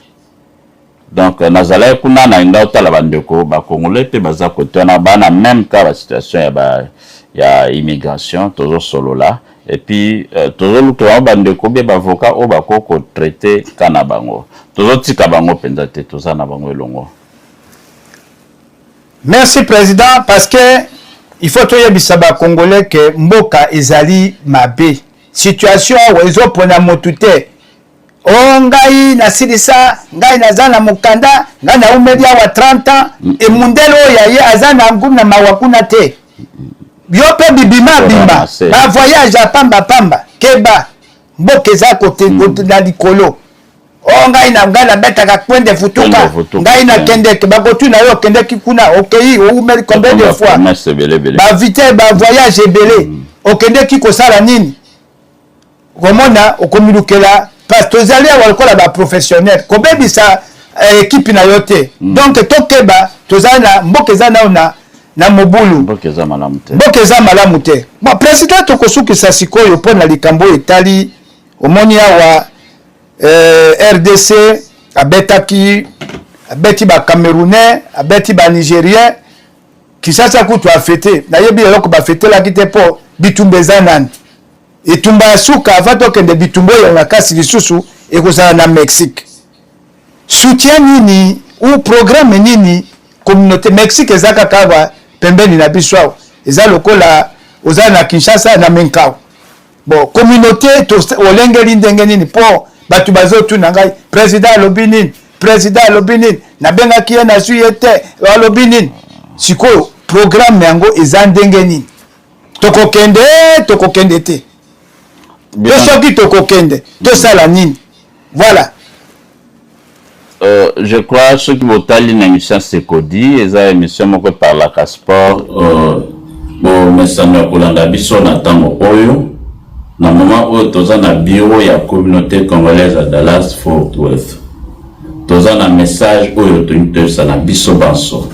donc nazalaki kuna na inda otala bandeko ba congolais pe baza côté na bana même cas la situation ya immigration toujours solo là et puis toujours luto bandeko be bavocat o bakoko traiter kana bango toujours tika bango penza te toza na bango elongo. Merci président parce que il faut que les Congolais que mboka ezali mabe situation wezo pona motute ngai na silisa ngai na zana mukanda ngai na umedia wa 30 ans et mundelo yaye azana nguna mawakuna te yope bibima bimba ba voyage à pamba keba mboka eza côté na likolo ngai na beta ka kwende futuka ngai na kende ba kotu na yo kende kikuna okei o umeli combien de fois ba vite ba voyage ebele okende kiko sala nini komona okomilukela parce que tozali walikola ba professionnel kobebisa équipe na yote donc tokeba tozali na mboka eza na mobulu mboka eza malamu te bon président tokosukisa sikoyo pona likambo etali omoni awa RDC abeti ba Camerounais abeti ba Nigérien Kinshasa kutu afete na yebi eloko ba fete la kite po bitumba ezanani etumba ya suka avant tokende bitumba ya makasi lisusu ekozala na Mexique. Soutien nini ou programme nini communauté Mexique ezaka kaba pembeni na biso eza lokola oza na Kinshasa na Menkao. Bon communauté to olengeli ndenge nini po batu bazotu na ngai président lobinin na benga kiye na suyete lobinin siko programme yango eza ndenge nini tokokende te soki tokokende tosala nini voilà. Je crois ce qui votali une émission Sekodi et ça émission moko par la Casport bon mesana kolanda biso na tango oyo na moment oyo toza na bureau ya communauté congolaise à Dallas Fort Worth toza na message oyo toyisa na biso banso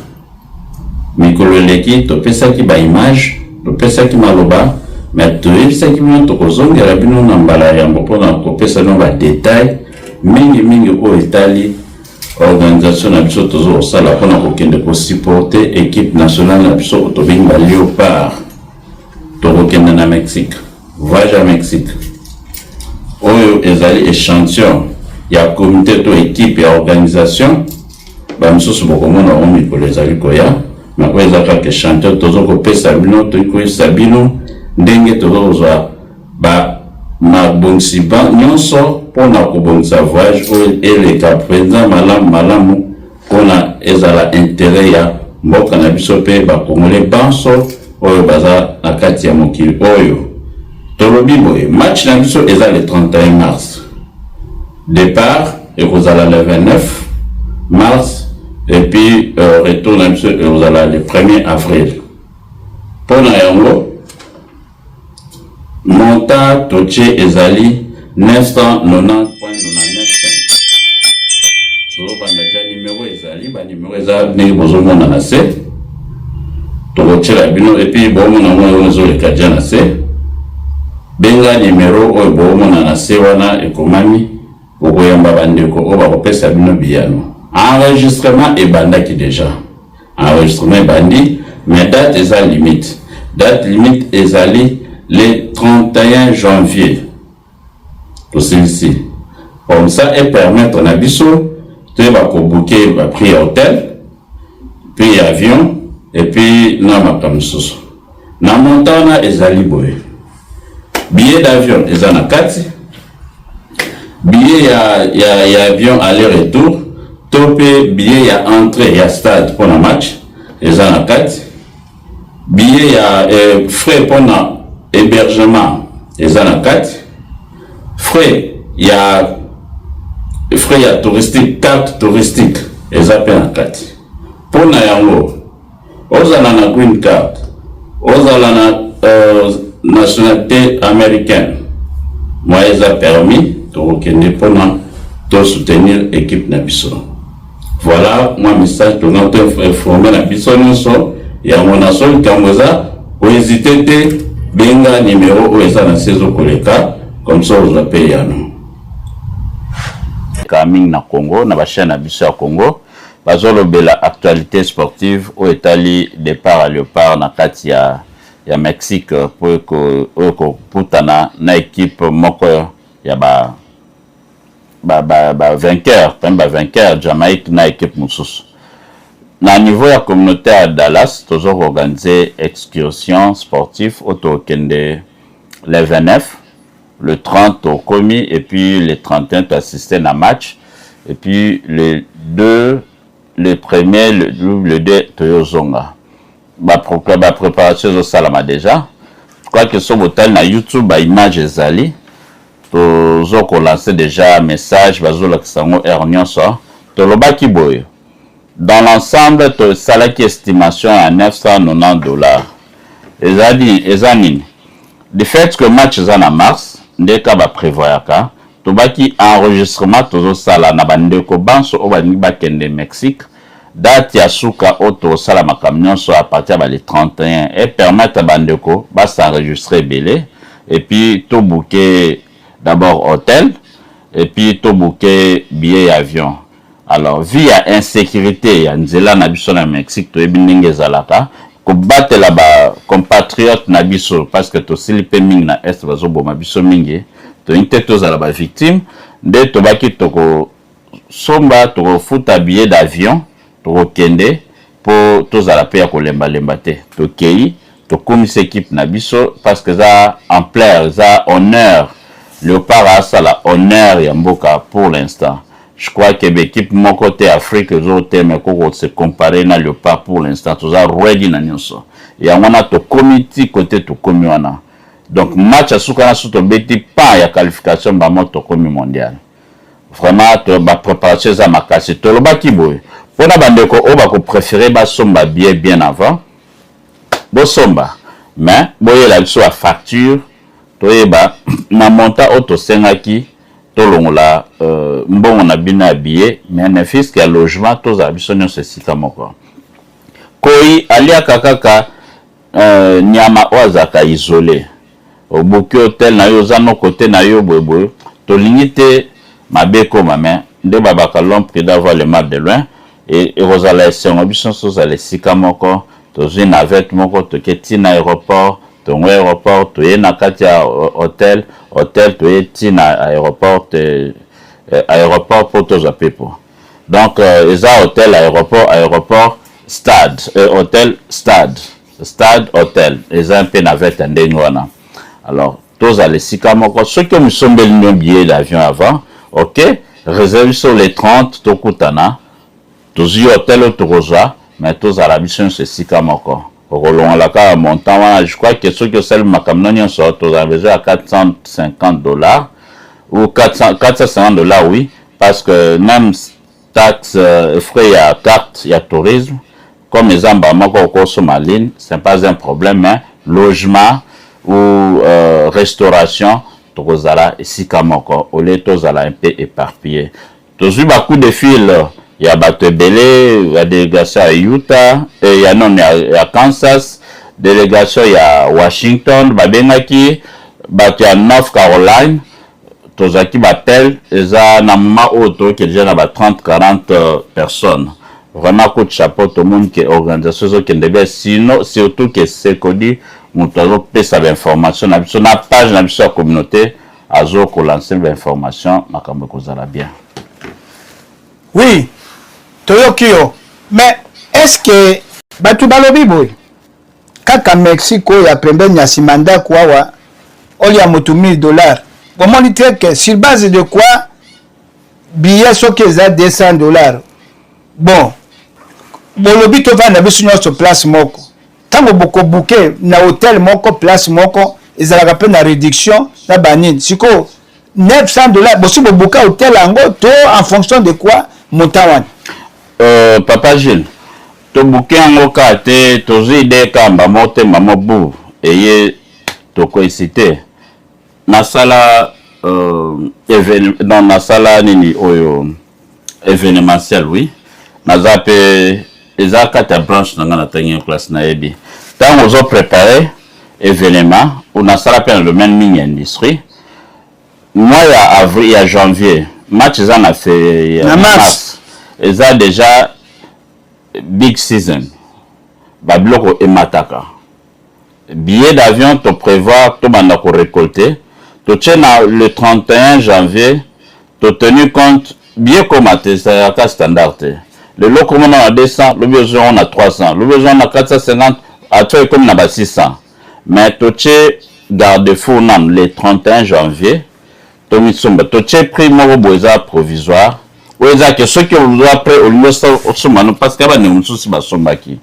mikolo leki topesaki ba image topesaki maloba mais toyebisaki bino tokozongela bino na mbala yango mpona kopesa bino ba détail mingi oyo etali organisation na biso tozo osala mpona kokende kosupporter équipe nationale na biso tobengi ba Léopard tokokende na Mexique voyage à Mexique oyo ezali échantillon ya comité to équipe ya organisation ba misusu bokomona o mikolo ezali koya na oyo ezaka échantillon tozo kopesa bino tokoyisa bino ndenge tokozwa ba mabongisi nyonso mpona kobongisa voyage oyo eleka président malamu mpona ezala intérêt ya mboka na biso mpe bakongole banso oyo baza na kati ya mokili oyo tolobi boye match na biso eza le 31 mars départ ekozala le 29 mars et puis retour na biso ekozala le 1er avril mpona yango montant toche ezali 990.99 tozobanda ja numéro ezali ba numéro eza ndenge bozomona na se tokotiela bino epuis boomona ngo ezoleka ja na se benga numéro oyo boomona na se wana ekomami okoyamba bandeko oyo bakopesa bino biyano enregistrement ebandaki déjà enregistrement ebandi mais date eza limite ezali le 31 janvier pour celui-ci. Comme ça, et permettre à biso de booker le prix hôtel, puis avion, et puis na makamsusu. Na montana ezali boy. Billet d'avion ezana kati. Billet ya avion aller-retour, topé billet ya entrée ya stade pour le match ezana kati. Billet ya frais pour hébergement ezana kati. Frais ya touristique, carte touristique ezape na kati. Pona yango ozala na green card, ozala na nationalité américaine, moi eza permis tokende pona to soutenir équipe na biso. Voilà moi message to notre informer na biso nyonso ya mona sol kamboza o hésiter te benga numéro o eza na saison koleka comme ça vous appelez yano Kaming na Congo na chaîne na biso ya Congo bazolobela actualité sportive au etali départ à Léopard na kati ya Mexique pour ko putana na équipe moko ya ba vainqueur Jamaïque na équipe mususu na niveau ya communauté à Dallas toujours organiser excursion sportive auto kende le 29 le 30 au commis et puis le 31 tu assisté à match et puis le 2 le premier le 2 toyozonga ba préparation au salama déjà je crois que sur hôtel na YouTube ba image ezali tozo ko lancer déjà message bazola kisango ernyonso to lobaki boy dans l'ensemble to salaki estimation à $990 ezanini de fait que match en mars ndeka ba prévoyaka tobaki enregistrement tozo sala na bandeko banso o baningi bakende Mexique date ya suka auto sala makamnyon so à partir ba le 31 et permettre bandeko ba s'enregistrer belé et puis to booker d'abord hôtel et puis to booker billet avion. Alors via insécurité ya nzela na biso na Mexique to ebindenge zalaka kobatela ba compatriotes na biso parce que to silipe mingi na est bazo boma biso mingi to inte tozala ba victime nde to baki toko somba toko futa billet d'avion toko kende po tozala pe ya kolemba lemba te to kei to komisa équipe na biso parce que ça ampleur ça honneur Léopard a ça la honneur ya mboka pour l'instant. Je crois que l'équipe mon côté Afrique les autres mais qu'on se comparer na Léopard pour l'instant tout ça ready na nyonso. Et on a to comité côté to komiwana. Donc match à soukana soto beti pas ya qualification ba moto komi mondial. Vraiment to ba préparation za makasi to lo ba kiboy. Pona bandeko o ba ko préférer ba somba bien avant. Bo somba mais boye la biso a facture toyeba na monta auto sengaki tolongola mbongo na bina billet mais na fisc ya logement toza biso nyonso sika moko koi alia kaka nyama ozaka isolé obuki hotel na yo zano côté na yo boyeboy tolingi te mabeko mame nde babaka l'homme pris d'avoir le mal de loin et rozala esengo biso sozala sika moko tozwi navette moko toketi na aéroport ton aéroport tu es na katia hôtel tu es tina aéroport aéroport pour tous pepo donc eza hôtel aéroport stade hôtel stade hôtel eza un peu navette ndenge wana alors tous les sika moko ceux qui me sont bel billet d'avion avant OK réserve sur les 30 tokutana tous hôtel toza mais tous à la mission c'est sika moko la montant, je crois que ceux qui ont ma camion sont à $450 ou $450, oui, parce que même taxes, frais à carte, il y a tourisme, comme les embamants qu'on Somaline, ce n'est pas un problème, hein, logement ou restauration, Tozala et Sikamoko, au lieu Tozala un peu éparpillé. Tous eu beaucoup de fils. Il y a Batebele, il y a délégation à Utah, et il y a Kansas, délégation il y a Washington, Babengaki, il y a North Carolina, Tozaki Batel, et ça n'a pas auto qui est déjà 30-40 personnes. Vraiment, coup de chapeau, tout le monde qui est organisation qui est sinon, surtout que c'est connu, nous avons fait cette information, sur la page de la communauté, à zo ko lancer l'information, makambo kozala bien. Oui. Toyokio, mais est-ce que batu balobi boy kaka Mexico ya pembeni ya simanda kwawa oli ya motu $1000 comment dire que sur base de quoi billet soki eza $200 bon bolobi to va na biso nyonso place moko tango boko bouquet na hôtel moko place moko ezalaka pe na réduction na banine siko $900 bosi bo bouquet hôtel ango to en fonction de quoi montant. Papa Gilles, to bouquet en okate, to zide kamba mote mamobu, eye to koisite. Nasala dans la sala nini oyo événementiel, oui. Nazape eza kata branche nanga na tangi classe na ebi. Tant aux autres préparé événement, on a sala pe dans le domaine mini industrie. Moi il y a avril, il y a janvier, match ça na fait mars. Et ça déjà big season. Babloko et mataka. Billet d'avion te prévoir to banda ko récolter. To tient le 31 janvier. To tenu compte billet comme c'est un cas standard. Le lot comme on a 200, le besoin on a 300, le besoin on a 450, à toi comme on a 600. Mais to tient garde-fou nam le 31 janvier. To mitsumba to tient prix mo boza provisoire. Oui, que ceux qui ont après au lieu de parce qu'il y a des choses qui sont qui.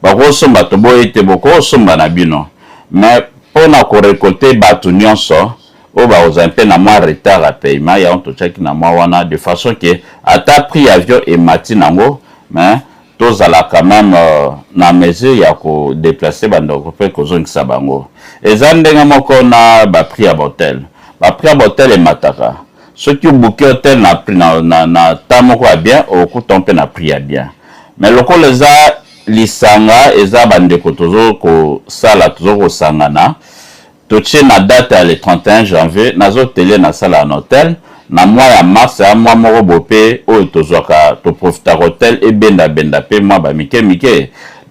Bako somba to boy te boko somba na bino. Mais pour na ko récolter batu nyonso, o ba aux un peu na moi retard à paiement, ya on to check na moi wana de façon que à ta prix avion et matinango, mais tous à la quand même na mesure ya ko déplacer bando ko pe ko zongisa bango. Ezandenga moko na ba prix à hôtel. Ba prix à hôtel et mataka. Ceux qui ont booké hôtel na prix na tamoko bien au coup tombe na prix bien. Mais le col les a lisanga eza bandeko tozo ko sala tozo ko sangana. Toche na date le 31 janvier nazo télé na sala en hôtel na mois ya mars ya mois moko bopé o tozo ka to profiter hôtel et benda pe mois ba mike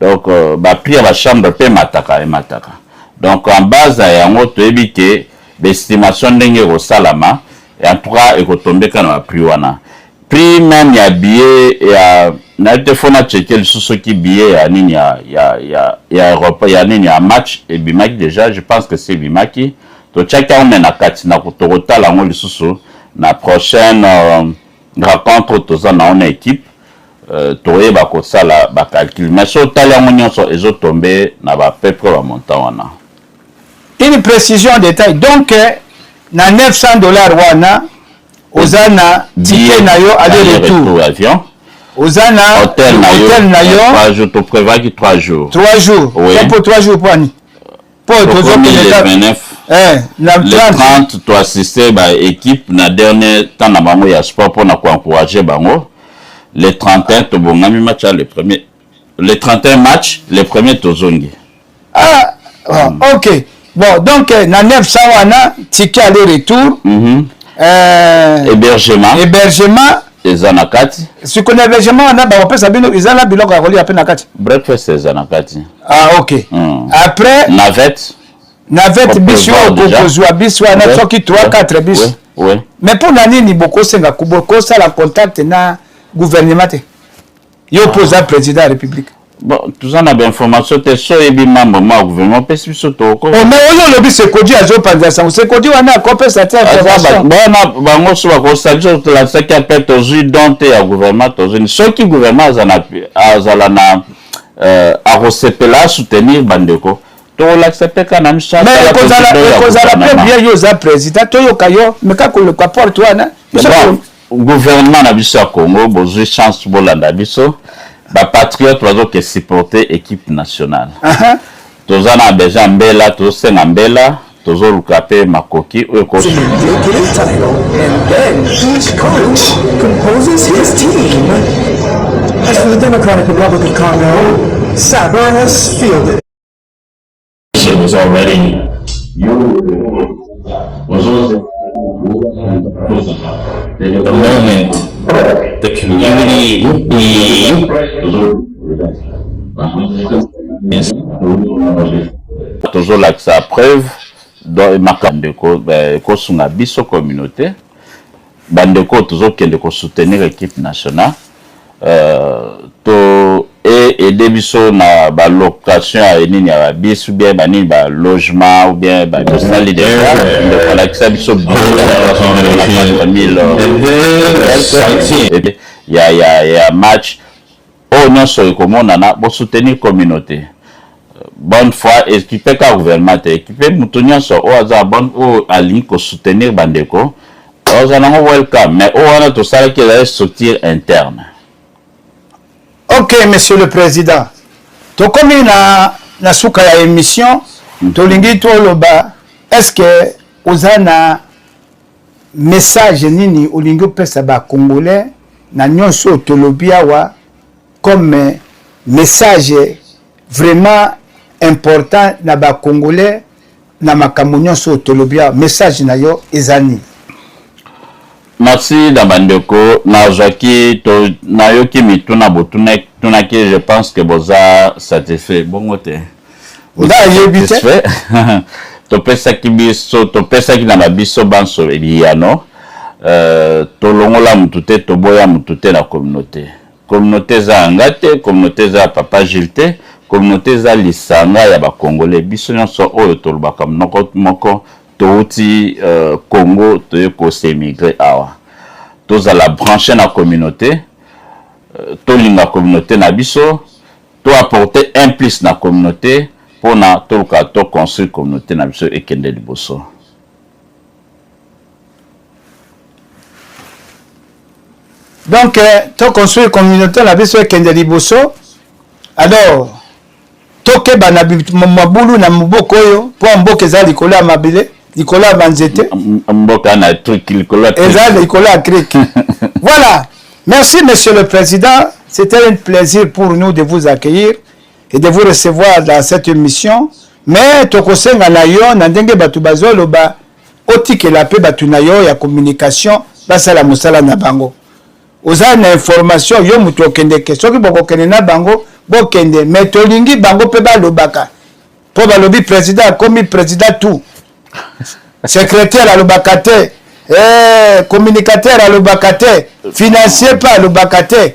donc prix à la chambre pe mataka et mataka. Donc en base à yango to ebike l'estimation ndenge au salama et en tout cas et ko tomber quand on prix wana. Prix même ya billet ya na te fona checker ce qui billet ya nini ya Europe ya nini ya match et bimaki déjà je pense que c'est bimaki to chaka on na kati na ko to la ngo lisusu na prochaine rencontre toza na on équipe toye ba ko sala ba calcul mais so tala mo nyonso ezo tomber na ba peuple ba montant wana. Une précision en détail donc na $900 wana ozana ticket na yo aller-retour avion ozana hôtel na yo 3 jours to prévoit qui 3 jours 3 jours oui. Pour 3 jours pour ani pour tozo le 30 to assister ba équipe na dernier temps na bango ya sport pour na ko encourager bango le 31 to bongami match le premier le 31 match le premier tozongi OK bon donc na 900 wana ticket aller-retour hébergement ezanakati si qu'on hébergement on a ba pesa bino izala biloko ya kolia pe nakati breakfast ezanakati OK après navette biso opozwa biso na soki 3-4 biso mais pour nani ni boko senga kuboko ça la contact na gouvernement yo posa président de la république bon tout ça na bien information te so ebi mambo ma gouvernement pesi biso toko mais oyo lobi se kodi azo panza ça se kodi wana ko pesa ta information bona bango so ba ko saljo to la saki appel to zu donte ya gouvernement to zu so ki gouvernement azala na a recepela soutenir bandeko to l'accepter kana misa mais kozala pe bien yo za président to yo kayo mais ka ko le porte wana gouvernement na biso ya Congo bozu chance bolanda biso ba patriote bazo ke supporter équipe nationale tozana beja mbela to senga mbela tozo lukape makoki oyo ko and then each coach composes his team. As for the Democratic Republic of Congo, Saber has fielded. It was already the moment the community toujours là que ça preuve dans makandeko ko sunga biso communauté bandeko toujours kende ko soutenir l'équipe nationale to et aider biso na ba location à nini ya biso bien ba nini ba logement ou bien ba salle de de la que ça biso il y a match oh non sur comment on a pour soutenir communauté bonne fois équipe ka gouvernement équipe mutunya so o za bonne o ali ko soutenir bandeko o za na welcome mais o wana to sala que la structure interne. OK monsieur le président to comme na suka ya émission to lingi to loba est-ce que ozana message nini olingi pesa ba congolais na nyonso to lobia wa comme message vraiment important na ba congolais na makambo nyonso to lobia message na yo ezani. Merci Dabandeko na Jackie to na yoki mituna botuna tuna que je pense que boza satisfait bongote oda yebite to pesa ki biso to pesa ki na babiso banso ebiyano to longola mutute to boya mutute na communauté za ngate communauté za papa Gilte communauté za lisanga ya ba congolais biso nyonso oyo to lobaka moko touti Congo to ko s'émigrer awa toza la brancher na communauté to linga communauté na biso to apporter un plus na communauté pour na to ka to construire communauté na biso ekende liboso. Donc to construire communauté na biso ekende liboso alors toke bana mabulu na muboko yo po mboka za likola mabile likola banzete mboka na truc likola ezali likola cric. Voilà, merci monsieur le président, c'était un plaisir pour nous de vous accueillir et de vous recevoir dans cette émission mais tokosenga na yo na ndenge batu bazolo ba otikela pe batu na yo ya communication basala musala na bango oza na information yo mutu okendeke soki bokokende na bango bokende mais tolingi bango pe balobaka po balobi président komi président tout secrétaire alobaka te communicateur alobaka te financier pa alobaka te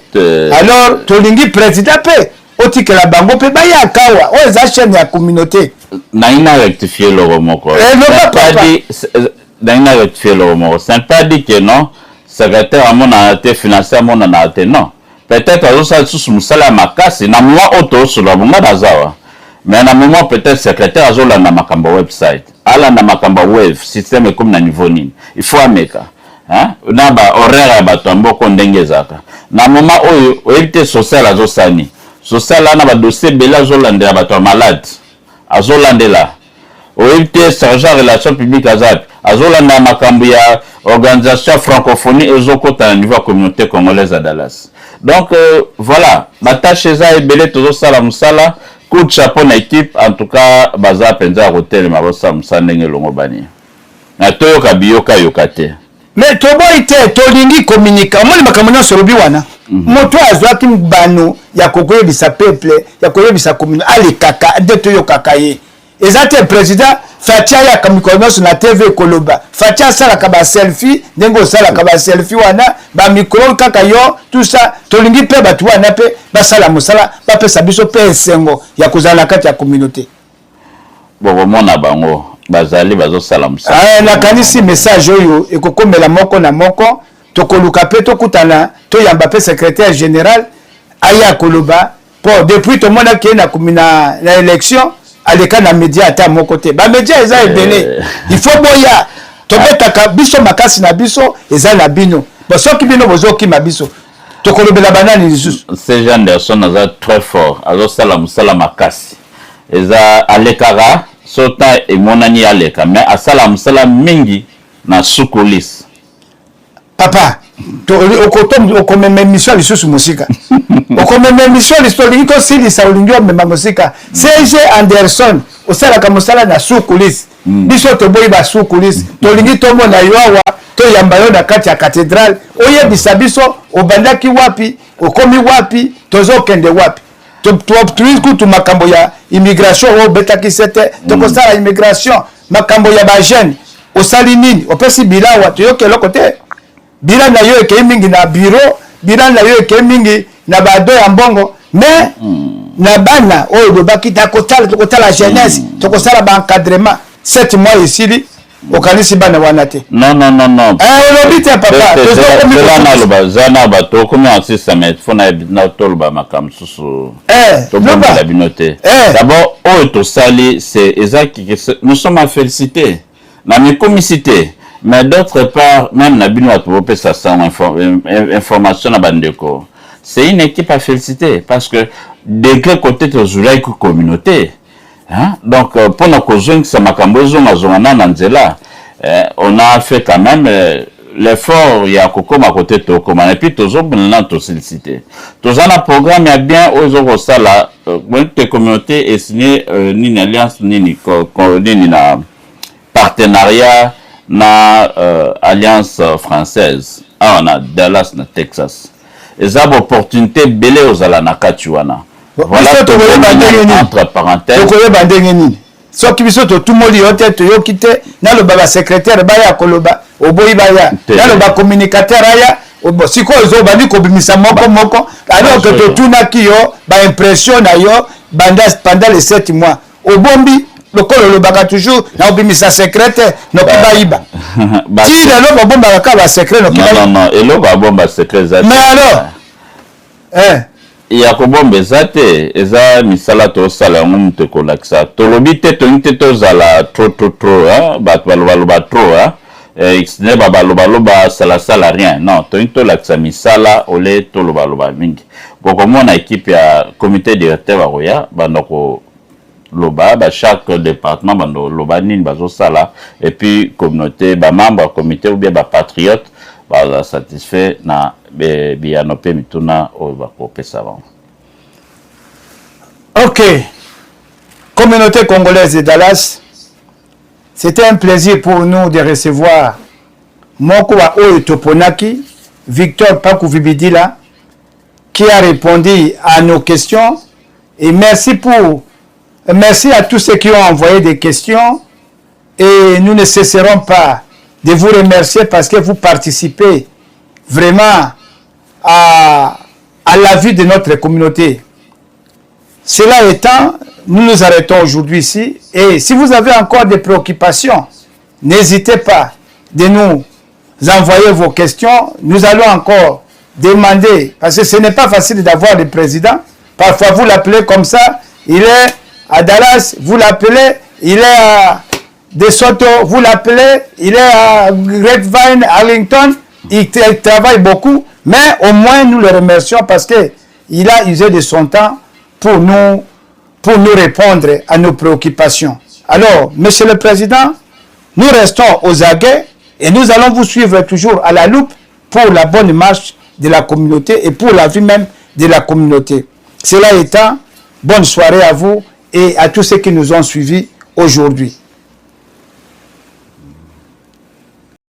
alors tolingi président pe otikela bango pe baya kawa o eza chaîne ya communauté naina rectifier le remoko naina rectifier le remoko ça ne pas dit que non secrétaire à mon ate financier à mon ate non peut-être à ça sous musala makasi na moi auto sur la bonga dazawa mais na moment peut-être secrétaire azola na makamba website ala na makamba web système comme na niveau nini il faut ameka hein na ba horaire ba tomboko ndenge zaka na moment oyo oyite social azosani social na ba dossier bela azolandela ba to malade azolandela oyite sergent relation publique azap azolanda makambo ya organisation francophonie ezokota na niveau communauté congolaise à Dallas. Donc voilà, ma tâche est belé toujours ça la musala, coup de chapeau na équipe en tout cas baza penza hotel ma bossa musala ngelo ngobani. Na toyo kabiyoka yokate. Mais tobo ite tolingi communiquer, moi makambo na solobi wana. Moto azwaki mbano ya kokoyebisa peuple, ya koyebisa communauté ali kaka de toyo kakaye. Ezate président Fatia ya kamikonos na TV Koloba. Fatia sala kaba selfie, nengo sala kaba selfie wana, ba micro kaka yo, tout ça, tolingi pe batu wana pe, ba sala musala, ba pe sabiso pe esengo ya kozala kati ya communauté. Bon mona bango, bazali bazo sala musala. Na kanisi message oyo ekokomela moko na moko, tokoluka pe tokutana, to yamba pe secrétaire général aya Koloba. Pour depuis tout le monde qui est na élection aleka na média ata mon côté ba média eza ebele il faut boya to betaka biso makasi na biso eza na bino bo soki bino bozoki mabiso to kolobela banani lisusu ces gens Anderson eza très fort azo sala musala makasi eza alekara sota emonani aleka mais asala musala mingi na sukulis papa to okomeme mission lisusu musika okomeme mission lisusu to sili sa olingio mema musika CG Anderson osala kamusala na sukulis biso to boyi ba sukulis to lingi to mona yowa to yamba yo na kati ya cathédrale oyebisa biso obandaki wapi okomi wapi tozo kende wapi to tu makambo ya immigration o betaki sete to kosala immigration makambo ya ba jeune osali nini opesi bilawa to yokelo kote bila na yo eke mingi na bureau bila na yo eke mingi na bado ya mbongo mais na bana oyo dobaki tokotala jeunesse tokosala ba encadrement 7 mois ici okanisi bana wana te non olobite papa tozana loba zana bato comme assista mais fona na tolba makam susu to bomba la binote d'abord oyo to sali c'est exact nous sommes à féliciter na mi comicité. Mais d'autre part, même Nabino a trouvé ça sans information à Bandeko. C'est une équipe à féliciter parce que de quel côté tu as communauté. Hein? Donc, pour nos cousins, ça m'a cambozo, on a fait quand même l'effort, il y a Coco à côté de Tokoma. Et puis, tous autres, féliciter. Tous un programme, il y a bien aux autres ça là, la communauté est signée ni alliance, ni partenariat. Na alliance française on a Dallas na Texas et ça opportunité belé aux ala na katuana voilà entre parenthèses to koyeba ndenge nini soki biso to tumoli yote to yokite na lo baba secrétaire baya koloba oboyi baya na lo ba communicateur aya obo siko zo bandi ko bimisa moko alors que to tunaki yo ba impression na yo pendant les 7 mois obombi le col le baga toujours na obimisa secrétaire no kibayiba ti le lo bomba ka ba secret no kibayiba non et lo ba bomba secret za mais alors ya ko bombe zate eza misala to sala ngum te ko laksa to lobite to nte to zala trop hein ba ba trop hein xne ba loba sala rien non to nto laksa misala ole to loba mingi boko mona équipe ya comité directeur ba roya bandoko loba ba chaque département bando loba nini bazo sala et puis communauté ba membre comité ou bien ba patriote ba satisfait na bien opé mituna o ba kopesa ba. OK. Communauté congolaise de Dallas, c'était un plaisir pour nous de recevoir Moko wa Oyo Toponaki, Victor Pakouvibidila, qui a répondu à nos questions Et merci à tous ceux qui ont envoyé des questions. Et nous ne cesserons pas de vous remercier parce que vous participez vraiment à la vie de notre communauté. Cela étant, nous nous arrêtons aujourd'hui ici. Et si vous avez encore des préoccupations, n'hésitez pas de nous envoyer vos questions. Nous allons encore demander, parce que ce n'est pas facile d'avoir le président. Parfois, vous l'appelez comme ça, il est à Dallas, vous l'appelez, il est à De Soto, vous l'appelez, il est à Grapevine, Arlington, il travaille beaucoup, mais au moins nous le remercions parce qu'il a usé de son temps pour nous répondre à nos préoccupations. Alors, Monsieur le Président, nous restons aux aguets et nous allons vous suivre toujours à la loupe pour la bonne marche de la communauté et pour la vie même de la communauté. Cela étant, bonne soirée à vous et à tous ceux qui nous ont suivis aujourd'hui.